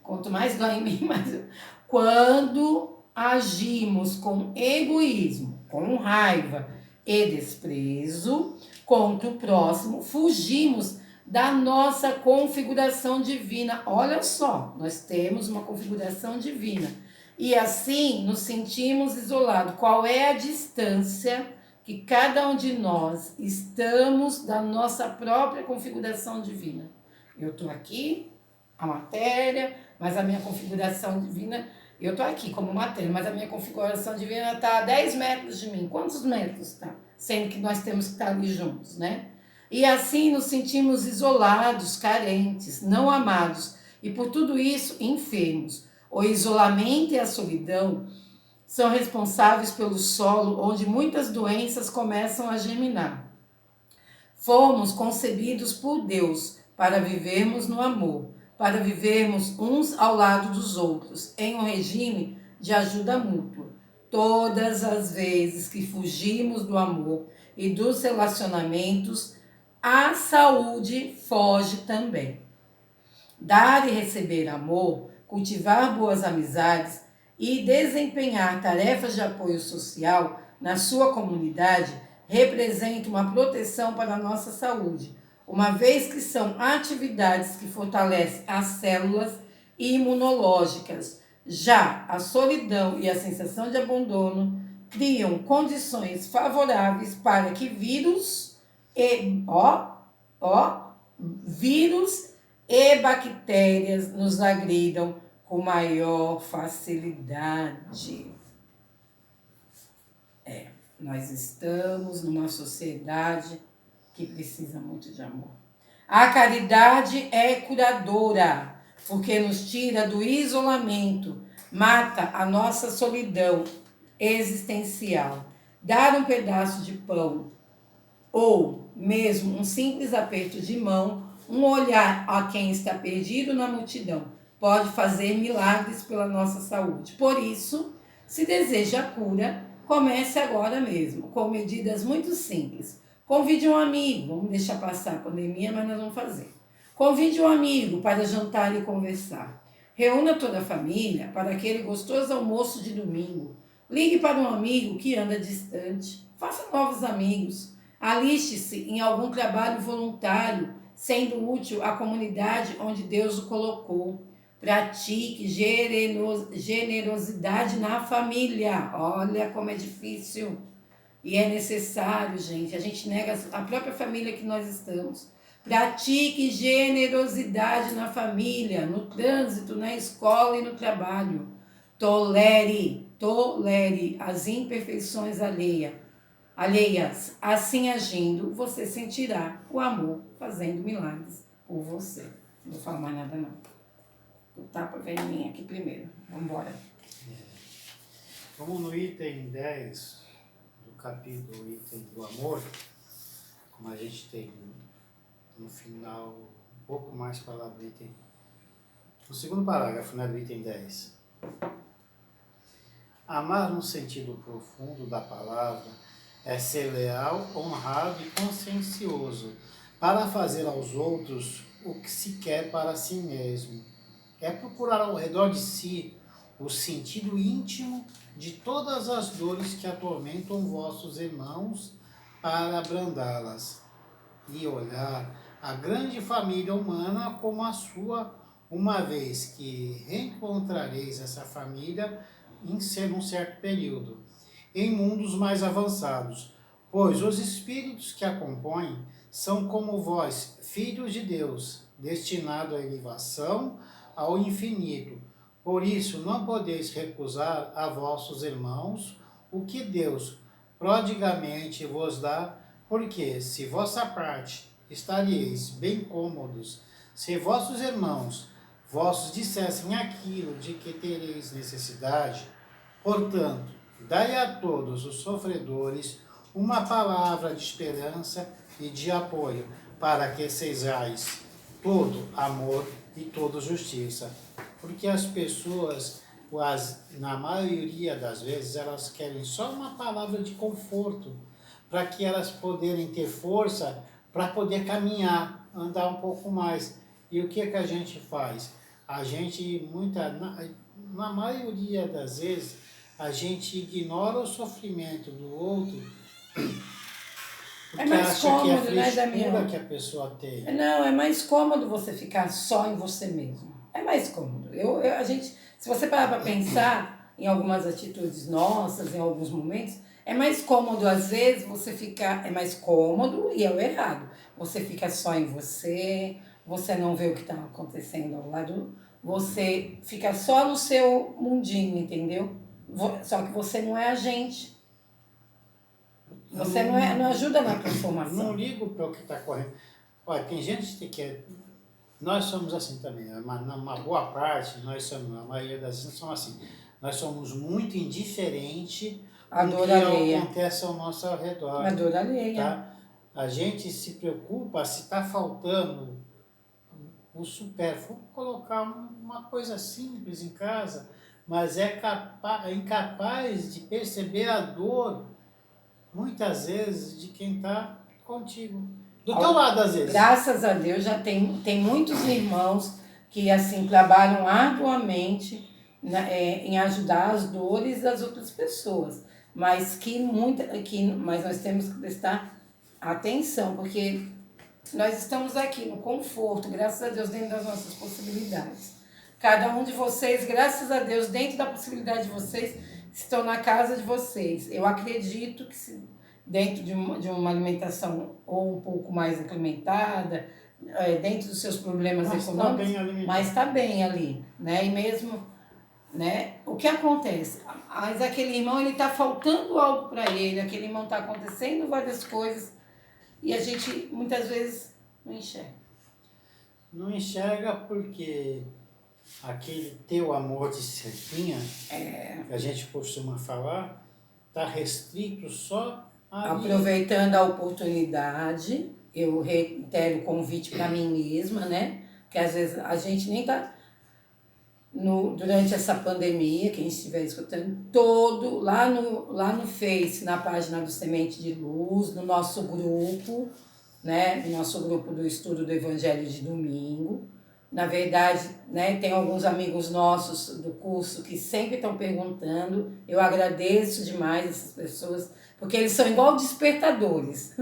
Quanto mais dói em mim, mais... Quando agimos com egoísmo, com raiva e desprezo contra o próximo, fugimos da nossa configuração divina. Olha só, nós temos uma configuração divina. E assim nos sentimos isolados. Qual é a distância que cada um de nós estamos da nossa própria configuração divina. Eu estou aqui, a matéria, mas a minha configuração divina, eu estou aqui como matéria, mas a minha configuração divina está a 10 metros de mim. Quantos metros está? Sendo que nós temos que estar ali juntos, né? E assim nos sentimos isolados, carentes, não amados, e por tudo isso, enfermos. O isolamento e a solidão são responsáveis pelo solo onde muitas doenças começam a germinar. Fomos concebidos por Deus para vivermos no amor, para vivermos uns ao lado dos outros, em um regime de ajuda mútua. Todas as vezes que fugimos do amor e dos relacionamentos, a saúde foge também. Dar e receber amor, cultivar boas amizades e desempenhar tarefas de apoio social na sua comunidade representa uma proteção para a nossa saúde, uma vez que são atividades que fortalecem as células imunológicas. Já a solidão e a sensação de abandono criam condições favoráveis para que vírus e bactérias nos agridam com maior facilidade. Nós estamos numa sociedade que precisa muito de amor. A caridade é curadora, porque nos tira do isolamento, mata a nossa solidão existencial. Dar um pedaço de pão ou mesmo um simples aperto de mão, um olhar a quem está perdido na multidão, pode fazer milagres pela nossa saúde. Por isso, se deseja a cura, comece agora mesmo, com medidas muito simples. Convide um amigo, vamos deixar passar a pandemia, mas nós vamos fazer. Convide um amigo para jantar e conversar. Reúna toda a família para aquele gostoso almoço de domingo. Ligue para um amigo que anda distante. Faça novos amigos. Aliste-se em algum trabalho voluntário, sendo útil à comunidade onde Deus o colocou. Pratique generosidade na família. Olha como é difícil. E é necessário, gente. A gente nega a própria família que nós estamos. Pratique generosidade na família, no trânsito, na escola e no trabalho. Tolere as imperfeições alheias. Assim agindo, você sentirá o amor fazendo milagres por você. Não vou falar mais nada, não. O tapa vem em mim aqui primeiro. Vamos embora. Vamos no item 10 do capítulo, item do amor. Como a gente tem no final um pouco mais para lá do item. No segundo parágrafo, né, do item 10. Amar no sentido profundo da palavra é ser leal, honrado e consciencioso para fazer aos outros o que se quer para si mesmo. É procurar ao redor de si o sentido íntimo de todas as dores que atormentam vossos irmãos para abrandá-las e olhar a grande família humana como a sua, uma vez que reencontrareis essa família em um certo período, em mundos mais avançados, pois os espíritos que a compõem são como vós, filhos de Deus, destinados à elevação, ao infinito. Por isso, não podeis recusar a vossos irmãos o que Deus prodigamente vos dá, porque, se vossa parte, estaríeis bem cômodos, se vossos irmãos vossos dissessem aquilo de que tereis necessidade. Portanto, dai a todos os sofredores uma palavra de esperança e de apoio, para que sejais todo amor e toda justiça. Porque as pessoas, na maioria das vezes, elas querem só uma palavra de conforto, para que elas poderem ter força para poder caminhar, andar um pouco mais. E o que a gente faz? A gente, na maioria das vezes, a gente ignora o sofrimento do outro, porque mais cômodo, que é a frescura, né, Damião? que a pessoa tem. Não, é mais cômodo você ficar só em você mesmo. É mais cômodo. Se você parar para pensar em algumas atitudes nossas, em alguns momentos, É mais cômodo, às vezes, você fica... É mais cômodo e é o errado. Você fica só em você, você não vê o que está acontecendo ao lado, você fica só no seu mundinho, entendeu? Só que você não é agente. Você não ajuda na transformação. Não ligo para o que está correndo. Olha, tem gente que é... Nós somos assim também, uma boa parte, nós somos, a maioria das vezes somos assim. Nós somos muito indiferentes do que acontece ao nosso redor. A dor alheia. Tá? A gente se preocupa se está faltando o supérfluo. Vou colocar uma coisa simples em casa, mas é incapaz de perceber a dor, muitas vezes, de quem está contigo. Do teu lado, às vezes. Graças a Deus, já tem muitos irmãos que assim trabalham arduamente em ajudar as dores das outras pessoas. Mas mas nós temos que prestar atenção, porque nós estamos aqui no conforto, graças a Deus, dentro das nossas possibilidades. Cada um de vocês, graças a Deus, dentro da possibilidade de vocês, estão na casa de vocês. Eu acredito que dentro de uma alimentação ou um pouco mais incrementada, dentro dos seus problemas econômicos, mas está bem ali, né? E mesmo, né? O que acontece? Mas aquele irmão, ele está faltando algo para ele, aquele irmão está acontecendo várias coisas e a gente muitas vezes não enxerga. Não enxerga porque aquele teu amor de serpinha, que a gente costuma falar, está restrito só a... Aproveitando a oportunidade, eu reitero o convite para mim mesma, né? Que às vezes a gente nem está... Durante essa pandemia, quem estiver escutando, lá no Face, na página do Semente de Luz, no nosso grupo, né? No nosso grupo do estudo do Evangelho de Domingo. Na verdade, né, tem alguns amigos nossos do curso que sempre estão perguntando. Eu agradeço demais essas pessoas, porque eles são igual despertadores.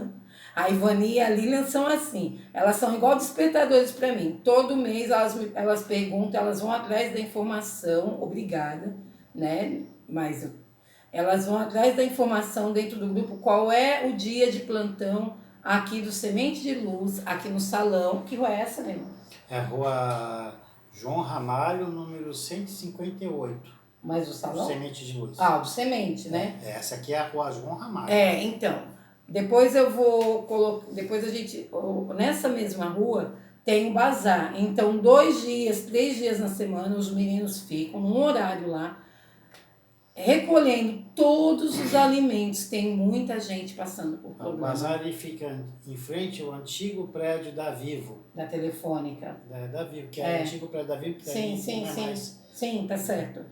A Ivani e a Lilian são assim, elas são igual despertadores para mim. Todo mês elas perguntam, elas vão atrás da informação, obrigada, né? Mas elas vão atrás da informação dentro do grupo, qual é o dia de plantão aqui do Semente de Luz, aqui no salão. Que rua é essa, né? É a rua João Ramalho, número 158. Mas o salão? Semente de Luz. Ah, o Semente, né? Essa aqui é a rua João Ramalho. Então... Depois eu vou colocar, depois a gente, nessa mesma rua, tem um bazar. Então, 2 dias, 3 dias na semana, os meninos ficam num horário lá, recolhendo todos os alimentos. Tem muita gente passando por problema. O bazar ele fica em frente ao antigo prédio da Vivo. Da Telefônica. Da Vivo, que é o antigo prédio da Vivo. Que Sim, tá certo.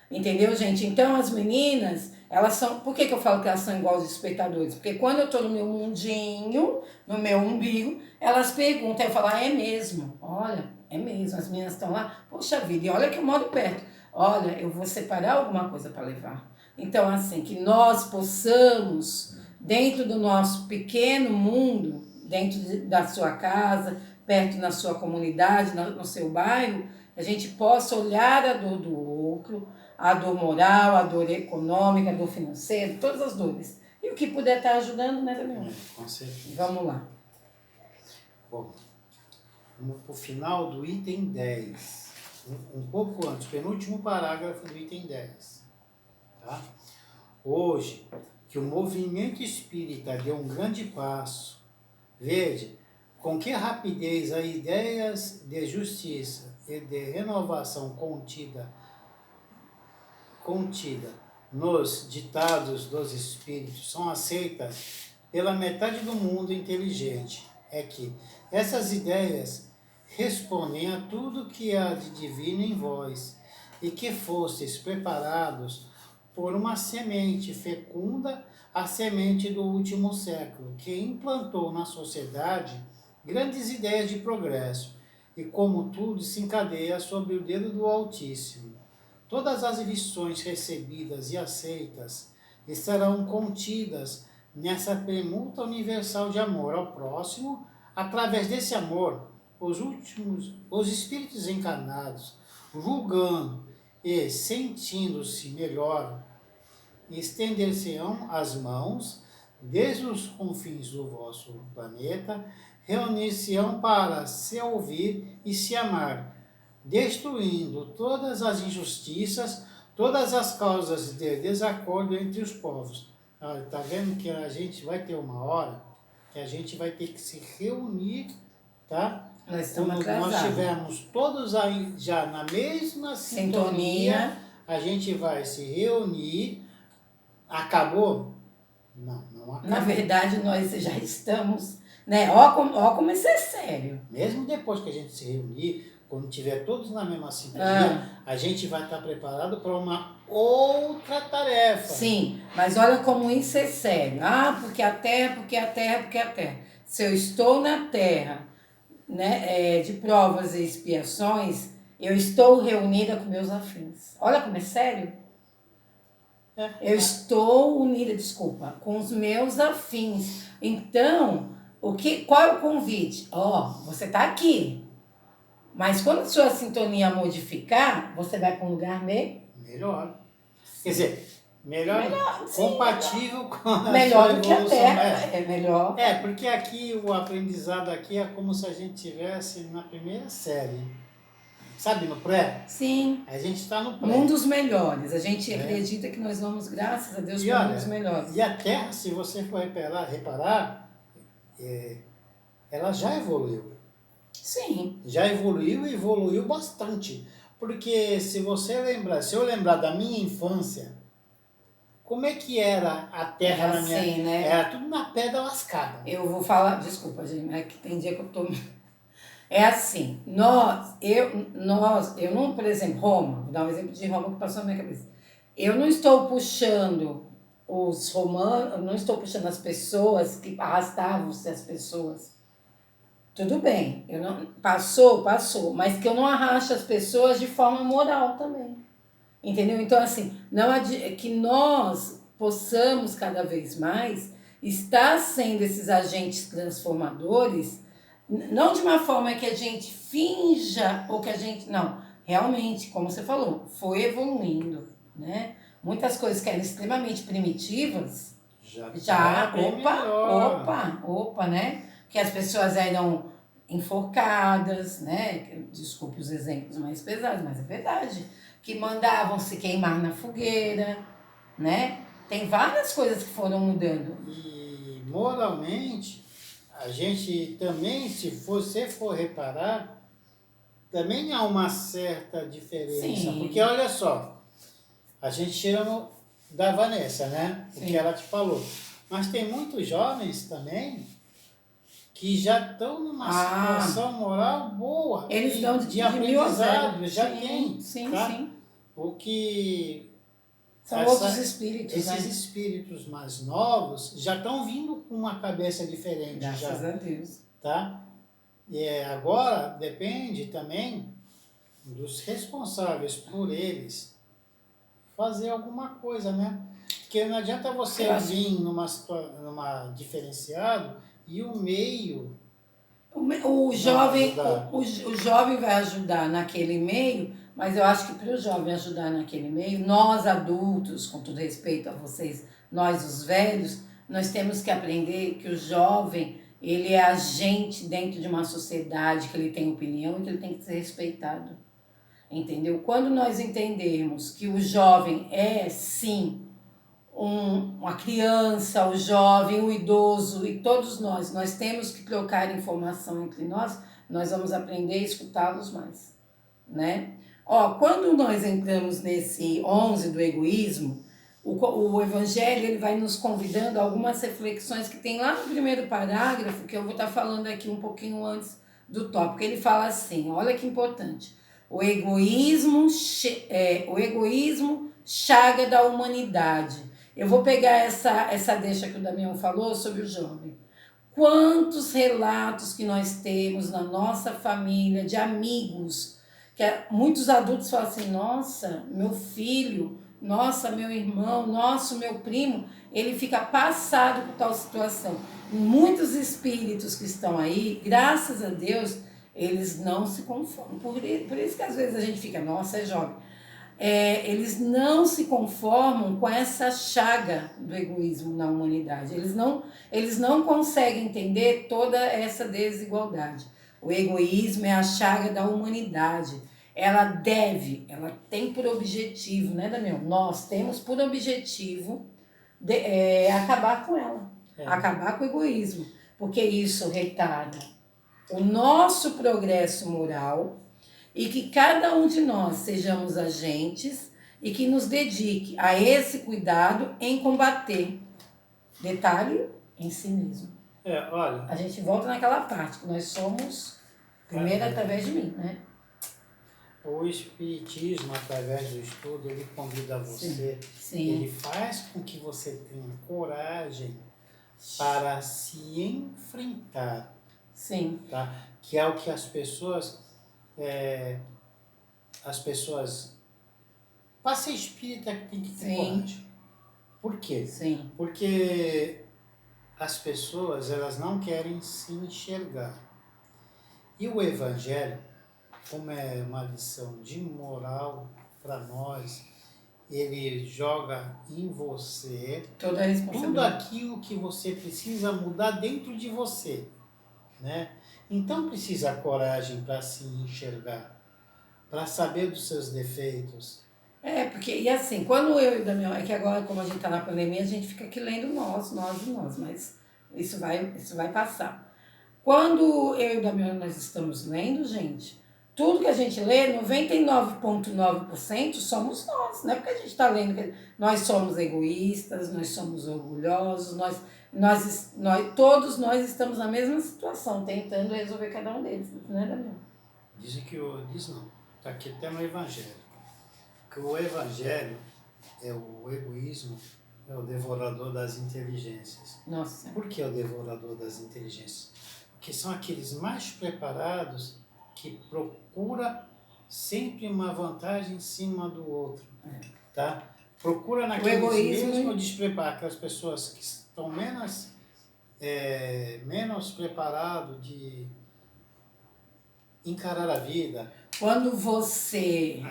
Entendeu, gente? Então, as meninas... Elas são... Por que eu falo que elas são igual aos espectadores? Porque quando eu estou no meu mundinho, no meu umbigo, elas perguntam, eu falo, é mesmo? Olha, é mesmo. As meninas estão lá, poxa vida, e olha que eu moro perto. Olha, eu vou separar alguma coisa para levar. Então, assim, que nós possamos, dentro do nosso pequeno mundo, dentro da sua casa, perto na sua comunidade, no seu bairro, a gente possa olhar a dor do outro, a dor moral, a dor econômica, a dor financeira, todas as dores. E o que puder estar ajudando, né, também? Com certeza. Vamos lá. Bom, vamos para o final do item 10. Um pouco antes, penúltimo parágrafo do item 10. Tá? Hoje, que o movimento espírita deu um grande passo, veja com que rapidez as ideias de justiça e de renovação contida nos ditados dos espíritos são aceitas pela metade do mundo inteligente. É que essas ideias respondem a tudo que há de divino em vós e que fostes preparados por uma semente fecunda, a semente do último século, que implantou na sociedade grandes ideias de progresso e como tudo se encadeia sobre o dedo do Altíssimo. Todas as lições recebidas e aceitas estarão contidas nessa permuta universal de amor ao próximo. Através desse amor, os espíritos encarnados, julgando e sentindo-se melhor estender-se-ão as mãos desde os confins do vosso planeta, reunir-se-ão para se ouvir e se amar, destruindo todas as injustiças, todas as causas de desacordo entre os povos. Está vendo que a gente vai ter uma hora que a gente vai ter que se reunir, tá? Nós estamos Quando nós atrasados. estivermos todos aí já na mesma sintonia, a gente vai se reunir. Acabou? Não, não acabou. Na verdade, nós já estamos, né? Ó como isso é sério. Mesmo depois que a gente se reunir, quando tiver todos na mesma sintonia, a gente vai estar preparado para uma outra tarefa. Sim, mas olha como isso é sério. Porque a terra, porque a terra, porque a terra. Se eu estou na terra, né, de provas e expiações, eu estou reunida com meus afins. Olha como é sério. Eu estou unida, com os meus afins. Então, qual é o convite? Você está aqui. Mas quando a sua sintonia modificar, você vai para um lugar melhor. Quer dizer, melhor compatível com a melhor sua do que a evolução. terra. É melhor. Porque aqui o aprendizado aqui é como se a gente estivesse na primeira série. Sabe, no pré? Sim. A gente está no pré. Um dos melhores. A gente acredita que nós vamos, graças a Deus, para um dos melhores. E a Terra, se você for reparar, ela já evoluiu. Sim. Já evoluiu e evoluiu bastante. Porque se eu lembrar da minha infância, como é que era a Terra na minha... né? Era tudo na pedra lascada. Eu vou falar, desculpa, gente, mas que tem dia que eu tô... É assim, eu não, por exemplo, Roma, vou dar um exemplo de Roma que passou na minha cabeça. Eu não estou puxando os romanos, eu não estou puxando as pessoas que arrastavam-se as pessoas. Tudo bem, passou, mas que eu não arrasto as pessoas de forma moral também. Entendeu? Então, assim, que nós possamos cada vez mais estar sendo esses agentes transformadores, não de uma forma que a gente finja ou que a gente... Não, realmente, como você falou, foi evoluindo, né? Muitas coisas que eram extremamente primitivas, opa, né? Que as pessoas eram enforcadas, né? Desculpe os exemplos mais pesados, mas é verdade. Que mandavam se queimar na fogueira, né? Tem várias coisas que foram mudando. E moralmente, a gente também, se você for reparar, também há uma certa diferença. Sim. Porque olha só, a gente tira da Vanessa, né? O que ela te falou. Mas tem muitos jovens também que já estão numa situação moral boa. Eles dão de aprendizado, já tem. Sim, tá? sim. O que... São outros espíritos, esses espíritos mais novos já estão vindo com uma cabeça diferente. Graças a Deus. Tá? E agora depende também dos responsáveis por eles fazer alguma coisa, né? Porque não adianta você vir numa diferenciado e o meio... O jovem vai ajudar naquele meio, mas eu acho que para o jovem ajudar naquele meio, nós adultos, com todo respeito a vocês, nós os velhos, nós temos que aprender que o jovem, ele é agente dentro de uma sociedade, que ele tem opinião e que ele tem que ser respeitado. Entendeu? Quando nós entendermos que o jovem é, sim, uma criança, o jovem, o idoso e todos nós temos que trocar informação entre nós vamos aprender a escutá-los mais, né? Quando nós entramos nesse 11 do egoísmo, o Evangelho ele vai nos convidando a algumas reflexões que tem lá no primeiro parágrafo, que eu vou estar falando aqui um pouquinho antes do tópico. Ele fala assim, olha que importante, o egoísmo chaga da humanidade. Eu vou pegar essa deixa que o Damião falou sobre o jovem. Quantos relatos que nós temos na nossa família, de amigos, que muitos adultos falam assim, nossa, meu filho, nossa, meu irmão, nosso, meu primo, ele fica passado por tal situação. Muitos espíritos que estão aí, graças a Deus, eles não se conformam. Por isso que às vezes a gente fica, nossa, é jovem. eles não se conformam com essa chaga do egoísmo na humanidade. Eles não conseguem entender toda essa desigualdade. O egoísmo é a chaga da humanidade. Ela tem por objetivo, né, Daniel? Nós temos por objetivo acabar com ela, acabar com o egoísmo, porque isso retarda o nosso progresso moral e que cada um de nós sejamos agentes e que nos dedique a esse cuidado em combater. Detalhe, em si mesmo. Olha... A gente volta naquela parte, que nós somos primeiro através de mim, né? O Espiritismo, através do estudo, ele convida você, Sim. Ele faz com que você tenha coragem para se enfrentar. Sim. Tá? Que é o que as pessoas, para ser espírita, tem que ter coragem. Por quê? Sim. Porque as pessoas, elas não querem se enxergar. E o Evangelho, como é uma lição de moral para nós, ele joga em você toda a responsabilidade, tudo aquilo que você precisa mudar dentro de você, né? Então precisa coragem para se enxergar, para saber dos seus defeitos. Porque, e assim, quando eu e o Damião, é que agora, como a gente está na pandemia, a gente fica aqui lendo nós, mas isso vai passar. Quando eu e o Damião nós estamos lendo, gente, tudo que a gente lê, 99,9% somos nós. Não é porque a gente está lendo que nós somos egoístas, nós somos orgulhosos, todos nós estamos na mesma situação, tentando resolver cada um deles, né, Damião? Diz não, está aqui até no Evangelho. Que o Evangelho o egoísmo é o devorador das inteligências. Nossa. Por que é o devorador das inteligências? Porque são aqueles mais preparados que procura sempre uma vantagem em cima do outro. Tá? Procura naqueles mesmo despreparados, aquelas pessoas que estão menos preparados de encarar a vida. Quando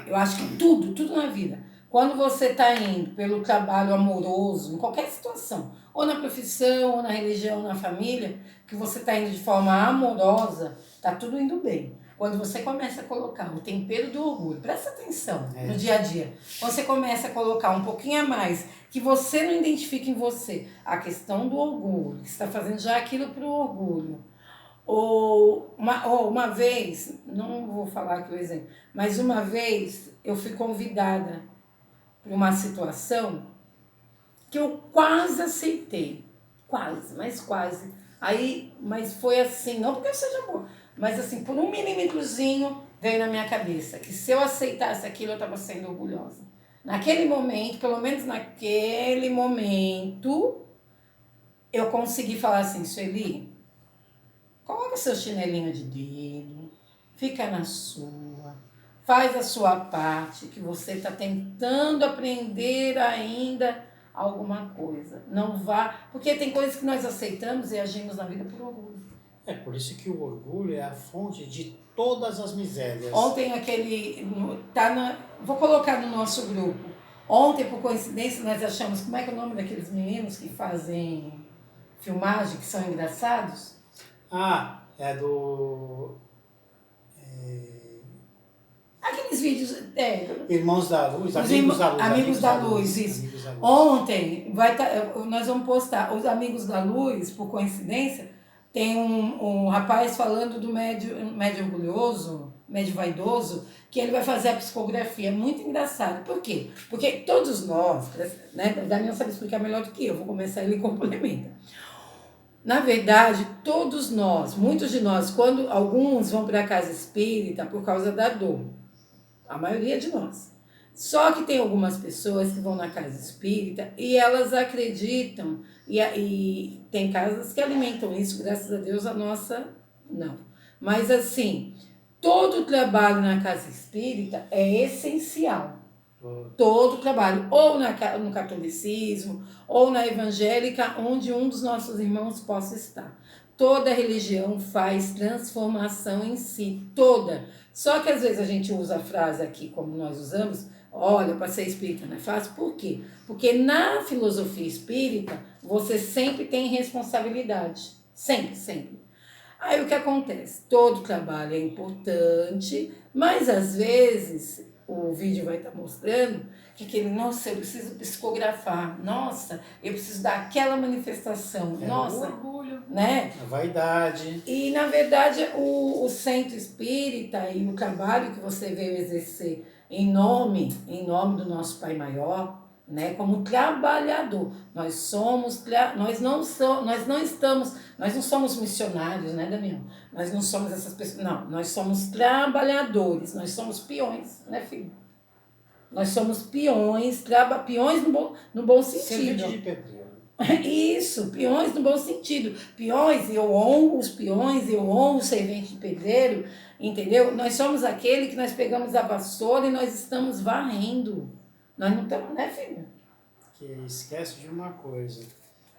eu acho que tudo na vida, quando você está indo pelo trabalho amoroso, em qualquer situação, ou na profissão, ou na religião, ou na família, que você está indo de forma amorosa, está tudo indo bem. Quando você começa a colocar o tempero do orgulho, presta atenção no dia a dia, você começa a colocar um pouquinho a mais, que você não identifica em você, a questão do orgulho, que você está fazendo já aquilo para o orgulho. Ou uma vez, não vou falar aqui o exemplo, mas uma vez eu fui convidada para uma situação que eu quase aceitei, mas quase. Mas foi assim, não porque eu seja boa, mas assim, por um milímetrozinho veio na minha cabeça que se eu aceitasse aquilo eu estava sendo orgulhosa. Naquele momento, pelo menos naquele momento, eu consegui falar assim, Sueli, coloca seu chinelinho de dedo, fica na sua, faz a sua parte, que você está tentando aprender ainda alguma coisa. Não vá, porque tem coisas que nós aceitamos e agimos na vida por orgulho. Por isso que o orgulho é a fonte de todas as misérias. Ontem vou colocar no nosso grupo. Ontem, por coincidência, nós achamos, como é que é o nome daqueles meninos que fazem filmagem, que são engraçados? É do... Aqueles vídeos... Irmãos da Luz, Amigos da Luz. Amigos da Luz, isso. Ontem, nós vamos postar os Amigos da Luz, por coincidência, tem um rapaz falando do médio orgulhoso, médio vaidoso, que ele vai fazer a psicografia. É muito engraçado. Por quê? Porque todos nós, né, o Daniel sabe explicar melhor do que eu, vou começar, ele complementa. Na verdade, todos nós, muitos de nós, quando alguns vão para a casa espírita por causa da dor, a maioria de nós. Só que tem algumas pessoas que vão na casa espírita e elas acreditam, e tem casas que alimentam isso, graças a Deus, a nossa não. Mas assim, todo o trabalho na casa espírita é essencial. Todo o trabalho, ou no catolicismo, ou na evangélica, onde um dos nossos irmãos possa estar. Toda religião faz transformação em si, toda. Só que às vezes a gente usa a frase aqui como nós usamos, Olha, para ser espírita não é fácil. Por quê? Porque na filosofia espírita, você sempre tem responsabilidade. Sempre, sempre. Aí o que acontece? Todo trabalho é importante, mas às vezes o vídeo vai estar mostrando que aquele, nossa, eu preciso psicografar, nossa, eu preciso dar aquela manifestação, nossa, o orgulho, né? A vaidade. E na verdade o centro espírita e o trabalho que você veio exercer em nome do nosso Pai Maior, né, como trabalhador. Nós não somos missionários, né, Damião? Nós não somos essas pessoas, não, nós somos trabalhadores, nós somos peões, né, filho? Nós somos peões, peões no bom sentido. Servente de pedreiro. Isso, peões no bom sentido. Peões, eu honro os peões, eu honro o servente de pedreiro, entendeu? Nós somos aquele que nós pegamos a vassoura e nós estamos varrendo. Nós não estamos, né, filho? Que esquece de uma coisa.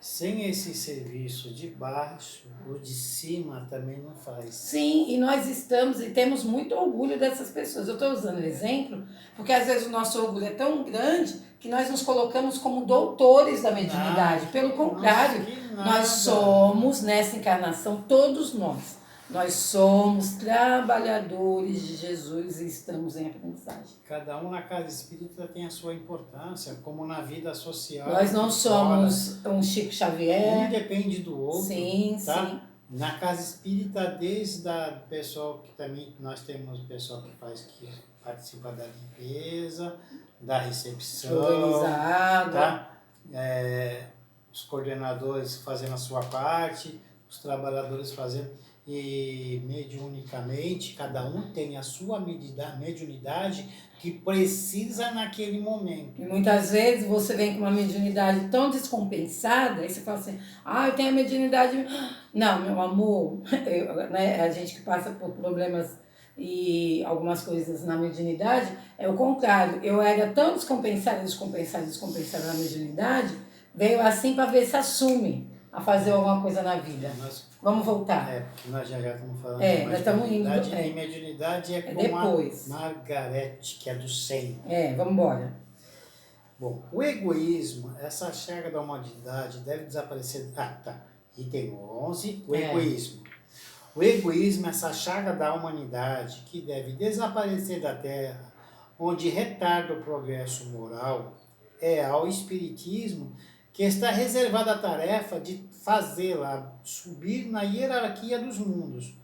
Sem esse serviço de baixo, o de cima também não faz. Sim, e nós estamos e temos muito orgulho dessas pessoas. Eu estou usando o exemplo porque às vezes o nosso orgulho é tão grande que nós nos colocamos como doutores da mediunidade. Pelo contrário, nós somos, nessa encarnação, todos nós somos trabalhadores de Jesus e estamos em aprendizagem. Cada um na casa espírita tem a sua importância, como na vida social. Nós não somos um Chico Xavier. Um depende do outro. Sim, tá? sim. Na casa espírita, desde o pessoal que também, nós temos o pessoal que participa da limpeza, da recepção. Organizado. Tá? Os coordenadores fazendo a sua parte, os trabalhadores fazendo. E mediunicamente, cada um tem a sua mediunidade que precisa naquele momento. E muitas vezes você vem com uma mediunidade tão descompensada, e você fala assim, eu tenho a mediunidade... Não, meu amor, né, a gente que passa por problemas e algumas coisas na mediunidade, é o contrário. Eu era tão descompensada na mediunidade, veio assim para ver se assume a fazer alguma coisa na vida. Vamos voltar. Porque nós já estamos falando de nós estamos indo. E mediunidade é como depois. a Margarete, que é do 100. Vamos embora. Bom, o egoísmo, essa chaga da humanidade deve desaparecer. Item 11, o egoísmo. O egoísmo é essa chaga da humanidade que deve desaparecer da Terra, onde retarda o progresso moral, é ao espiritismo que está reservada a tarefa de fazê-la subir na hierarquia dos mundos.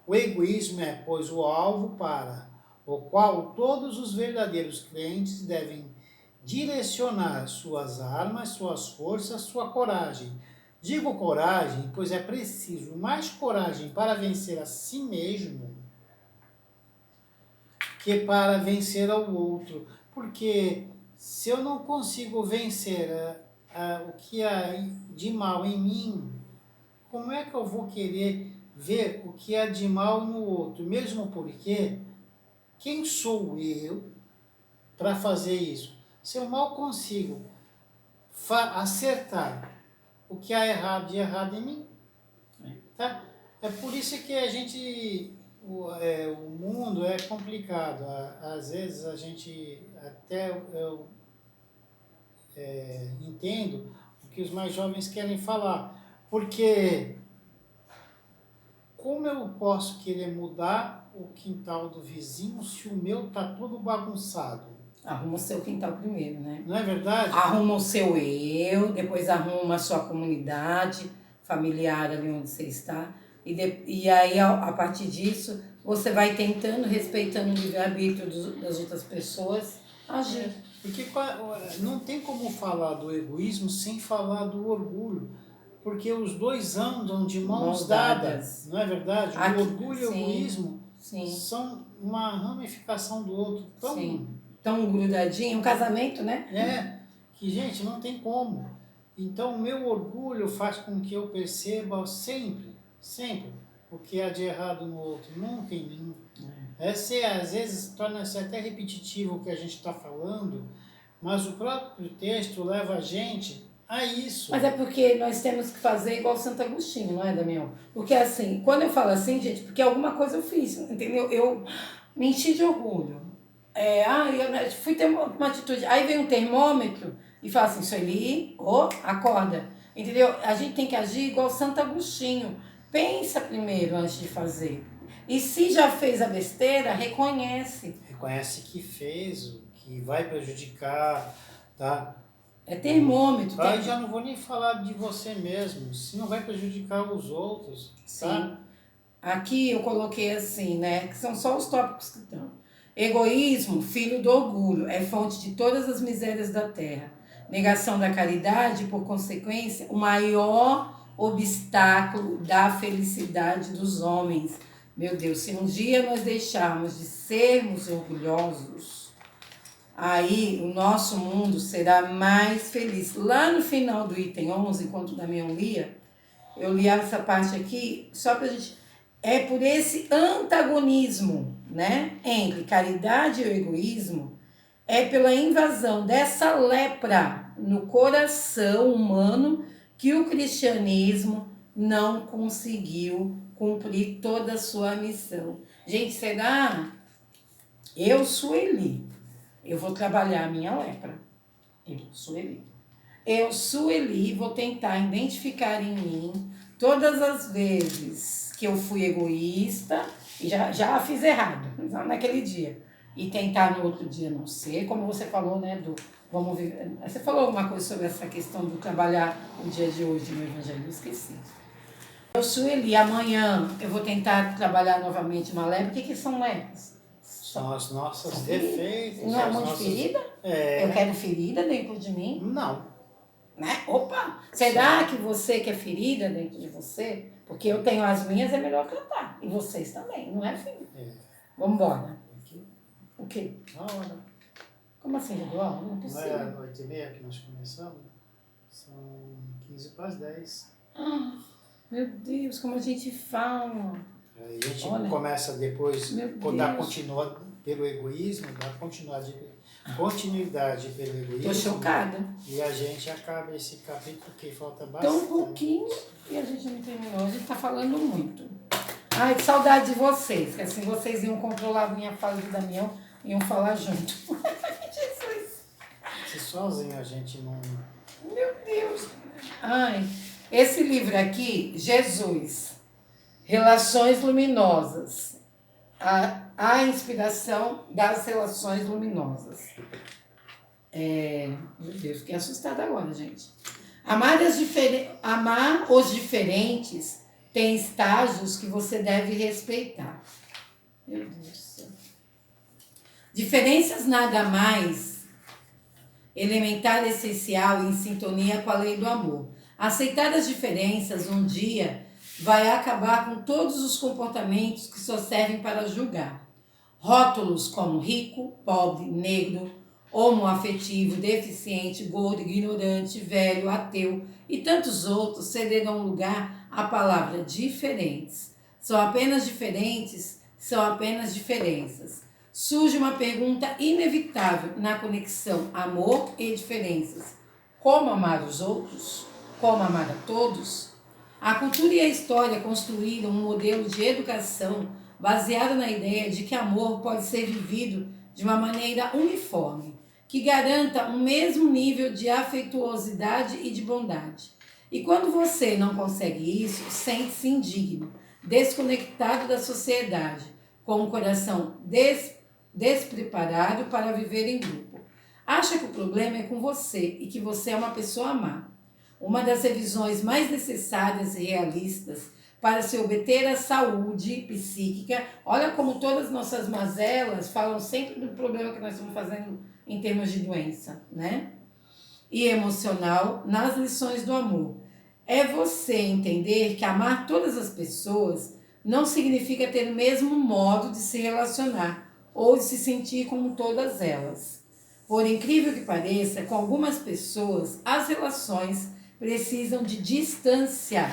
O egoísmo é, pois, o alvo para o qual todos os verdadeiros crentes devem direcionar suas armas, suas forças, sua coragem. Digo coragem, pois é preciso mais coragem para vencer a si mesmo que para vencer ao outro. Porque se eu não consigo vencer o que há de mal em mim, como é que eu vou querer ver o que há de mal no outro? Mesmo porque, quem sou eu para fazer isso? Se eu mal consigo acertar o que há de errado em mim, tá? É por isso que a gente, o mundo é complicado. Às vezes a gente, até eu entendo o que os mais jovens querem falar, porque como eu posso querer mudar o quintal do vizinho se o meu está todo bagunçado? Arruma o seu quintal primeiro, né? Não é verdade? Arruma o seu eu, depois arruma a sua comunidade familiar ali onde você está, e aí a partir disso você vai tentando, respeitando o livre-arbítrio das outras pessoas, agir. Porque não tem como falar do egoísmo sem falar do orgulho, porque os dois andam de mãos dadas, não é verdade? O orgulho e o egoísmo são uma ramificação do outro. Tão grudadinho, um casamento, né? Que, gente, não tem como. Então, o meu orgulho faz com que eu perceba sempre, o que há de errado no outro, nunca em mim. Às vezes, torna-se até repetitivo o que a gente está falando, mas o próprio texto leva a gente a isso. Mas é porque nós temos que fazer igual Santo Agostinho, não é, Damião? Porque assim, quando eu falo assim, gente, porque alguma coisa eu fiz, entendeu? Eu me enchi de orgulho. Eu fui ter uma atitude. Aí vem um termômetro e fala assim, Sueli, acorda. Entendeu? A gente tem que agir igual Santo Agostinho. Pensa primeiro antes de fazer. E se já fez a besteira, reconhece. Reconhece que fez, o que vai prejudicar, tá? É termômetro. Aí já não vou nem falar de você mesmo, se não vai prejudicar os outros, tá? Sim. Aqui eu coloquei assim, né? Que são só os tópicos que estão. Egoísmo, filho do orgulho, é fonte de todas as misérias da terra. Negação da caridade, por consequência, o maior obstáculo da felicidade dos homens. Meu Deus, se um dia nós deixarmos de sermos orgulhosos, aí o nosso mundo será mais feliz. Lá no final do item 11, enquanto o Damião lia, eu li essa parte aqui só pra gente... É por esse antagonismo, né, entre caridade e o egoísmo, é pela invasão dessa lepra no coração humano que o cristianismo não conseguiu cumprir toda a sua missão. Gente, será? Eu, Sueli, eu vou trabalhar a minha lepra. Eu, Sueli, vou tentar identificar em mim todas as vezes que eu fui egoísta e já fiz errado naquele dia. E tentar no outro dia não ser, como você falou, né, vamos viver. Você falou alguma coisa sobre essa questão do trabalhar o dia de hoje no Evangelho, eu esqueci. Eu, Sueli, amanhã eu vou tentar trabalhar novamente uma lepra. O que são lepras? São as nossas defeitos. Não é um monte de ferida? Eu quero ferida dentro de mim? Não. Né? Opa! Será que você quer ferida dentro de você? Porque eu tenho as minhas, é melhor tratar. E vocês também, não é, filho? Vamos embora. O quê? A hora. Como assim, Eduardo? Não é possível. Não é 8h30 que nós começamos? São 15 para as 10. Meu Deus, como a gente fala. A gente começa depois, quando dá continua pelo egoísmo, dá continuidade pelo egoísmo. Tô chocada. E a gente acaba esse capítulo que falta bastante. Tão pouquinho e a gente não terminou. A gente tá falando muito. Ai, que saudade de vocês. Que assim vocês iam controlar a minha fala do Damião e iam falar junto. Jesus. Se sozinho a gente não... Meu Deus. Ai, esse livro aqui, Jesus, Relações Luminosas. A inspiração das relações luminosas. Meu Deus, fiquei assustada agora, gente. Amar os diferentes tem estágios que você deve respeitar. Meu Deus do céu. Diferenças nada mais elementar, essencial e em sintonia com a lei do amor. Aceitar as diferenças um dia vai acabar com todos os comportamentos que só servem para julgar. Rótulos como rico, pobre, negro, homoafetivo, deficiente, gordo, ignorante, velho, ateu e tantos outros cederão lugar à palavra diferentes. São apenas diferentes, são apenas diferenças. Surge uma pergunta inevitável na conexão amor e diferenças. Como amar os outros? Como amar a todos? A cultura e a história construíram um modelo de educação baseado na ideia de que amor pode ser vivido de uma maneira uniforme, que garanta um mesmo nível de afetuosidade e de bondade. E quando você não consegue isso, sente-se indigno, desconectado da sociedade, com o coração despreparado para viver em grupo. Acha que o problema é com você e que você é uma pessoa má. Uma das revisões mais necessárias e realistas para se obter a saúde psíquica. Olha como todas as nossas mazelas falam sempre do problema que nós estamos fazendo em termos de doença, né? E emocional nas lições do amor. É você entender que amar todas as pessoas não significa ter o mesmo modo de se relacionar ou de se sentir como todas elas. Por incrível que pareça, com algumas pessoas, as relações precisam de distância,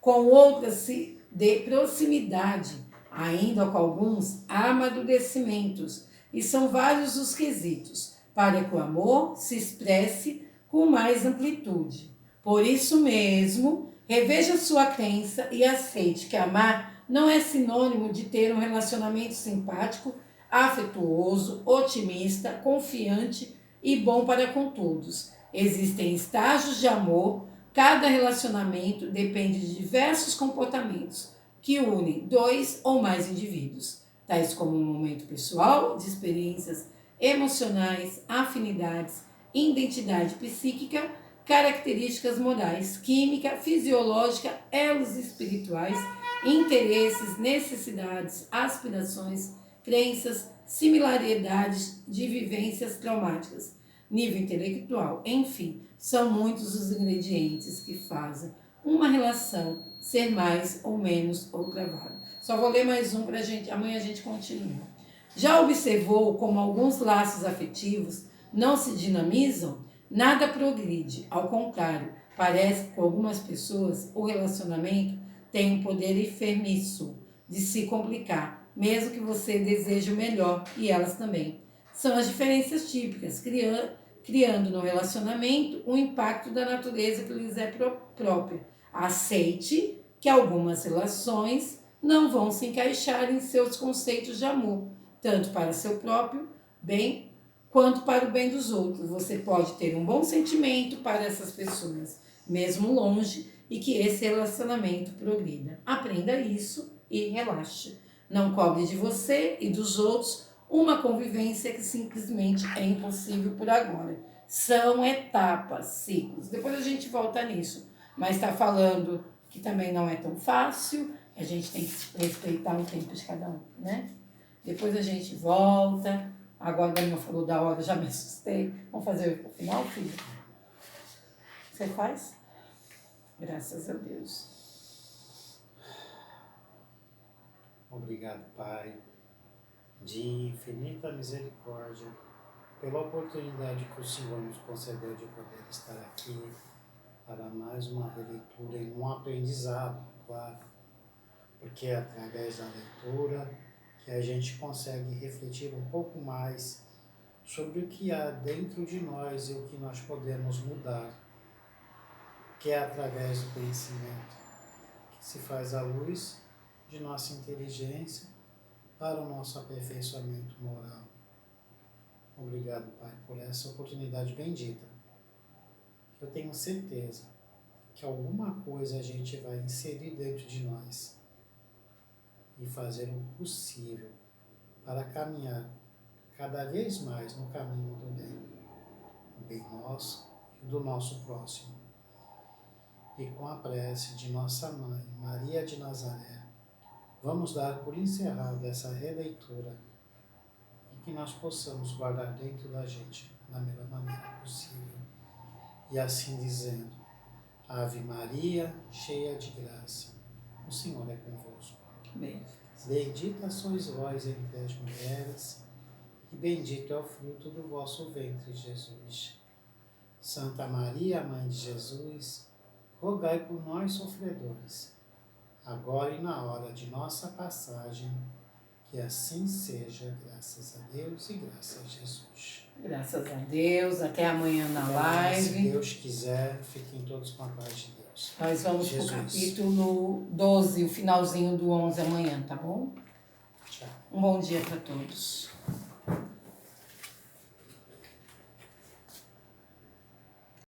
com outras de proximidade, ainda com alguns amadurecimentos, e são vários os quesitos para que o amor se expresse com mais amplitude. Por isso mesmo, reveja sua crença e aceite que amar não é sinônimo de ter um relacionamento simpático, afetuoso, otimista, confiante e bom para com todos. Existem estágios de amor, cada relacionamento depende de diversos comportamentos que unem dois ou mais indivíduos, tais como um momento pessoal, de experiências emocionais, afinidades, identidade psíquica, características morais, química, fisiológica, elos espirituais, interesses, necessidades, aspirações, crenças, similaridades de vivências traumáticas, nível intelectual, enfim, são muitos os ingredientes que fazem uma relação ser mais ou menos ou travada. Só vou ler mais um para amanhã a gente continua. Já observou como alguns laços afetivos não se dinamizam? Nada progride, ao contrário, parece que com algumas pessoas o relacionamento tem um poder enfermiço de se complicar, mesmo que você deseje o melhor e elas também. São as diferenças típicas, criando no relacionamento um impacto da natureza que lhes é própria. Aceite que algumas relações não vão se encaixar em seus conceitos de amor, tanto para seu próprio bem quanto para o bem dos outros. Você pode ter um bom sentimento para essas pessoas, mesmo longe, e que esse relacionamento progrida. Aprenda isso e relaxe. Não cobre de você e dos outros uma convivência que simplesmente é impossível por agora. São etapas, ciclos. Depois a gente volta nisso. Mas está falando que também não é tão fácil, a gente tem que respeitar o tempo de cada um, né? Depois a gente volta. Agora a Daniela falou da hora, já me assustei. Vamos fazer o final, filho? Você faz? Graças a Deus. Obrigado, Pai, de infinita misericórdia, pela oportunidade que o Senhor nos concedeu de poder estar aqui para mais uma releitura e um aprendizado, claro, porque é através da leitura que a gente consegue refletir um pouco mais sobre o que há dentro de nós e o que nós podemos mudar, que é através do conhecimento que se faz a luz de nossa inteligência para o nosso aperfeiçoamento moral. Obrigado, Pai, por essa oportunidade bendita. Eu tenho certeza que alguma coisa a gente vai inserir dentro de nós e fazer o possível para caminhar cada vez mais no caminho do bem nosso e do nosso próximo. E com a prece de nossa Mãe, Maria de Nazaré, vamos dar por encerrada essa releitura e que nós possamos guardar dentro da gente da melhor maneira possível. E assim dizendo, Ave Maria, cheia de graça, o Senhor é convosco. Bendita sois vós entre as mulheres, e bendito é o fruto do vosso ventre, Jesus. Santa Maria, Mãe de Jesus, rogai por nós, sofredores, agora e na hora de nossa passagem, que assim seja, graças a Deus e graças a Jesus. Graças a Deus, até amanhã na live. Se Deus quiser, fiquem todos com a paz de Deus. Nós vamos para o capítulo 12, o finalzinho do 11 amanhã, tá bom? Tchau. Um bom dia para todos.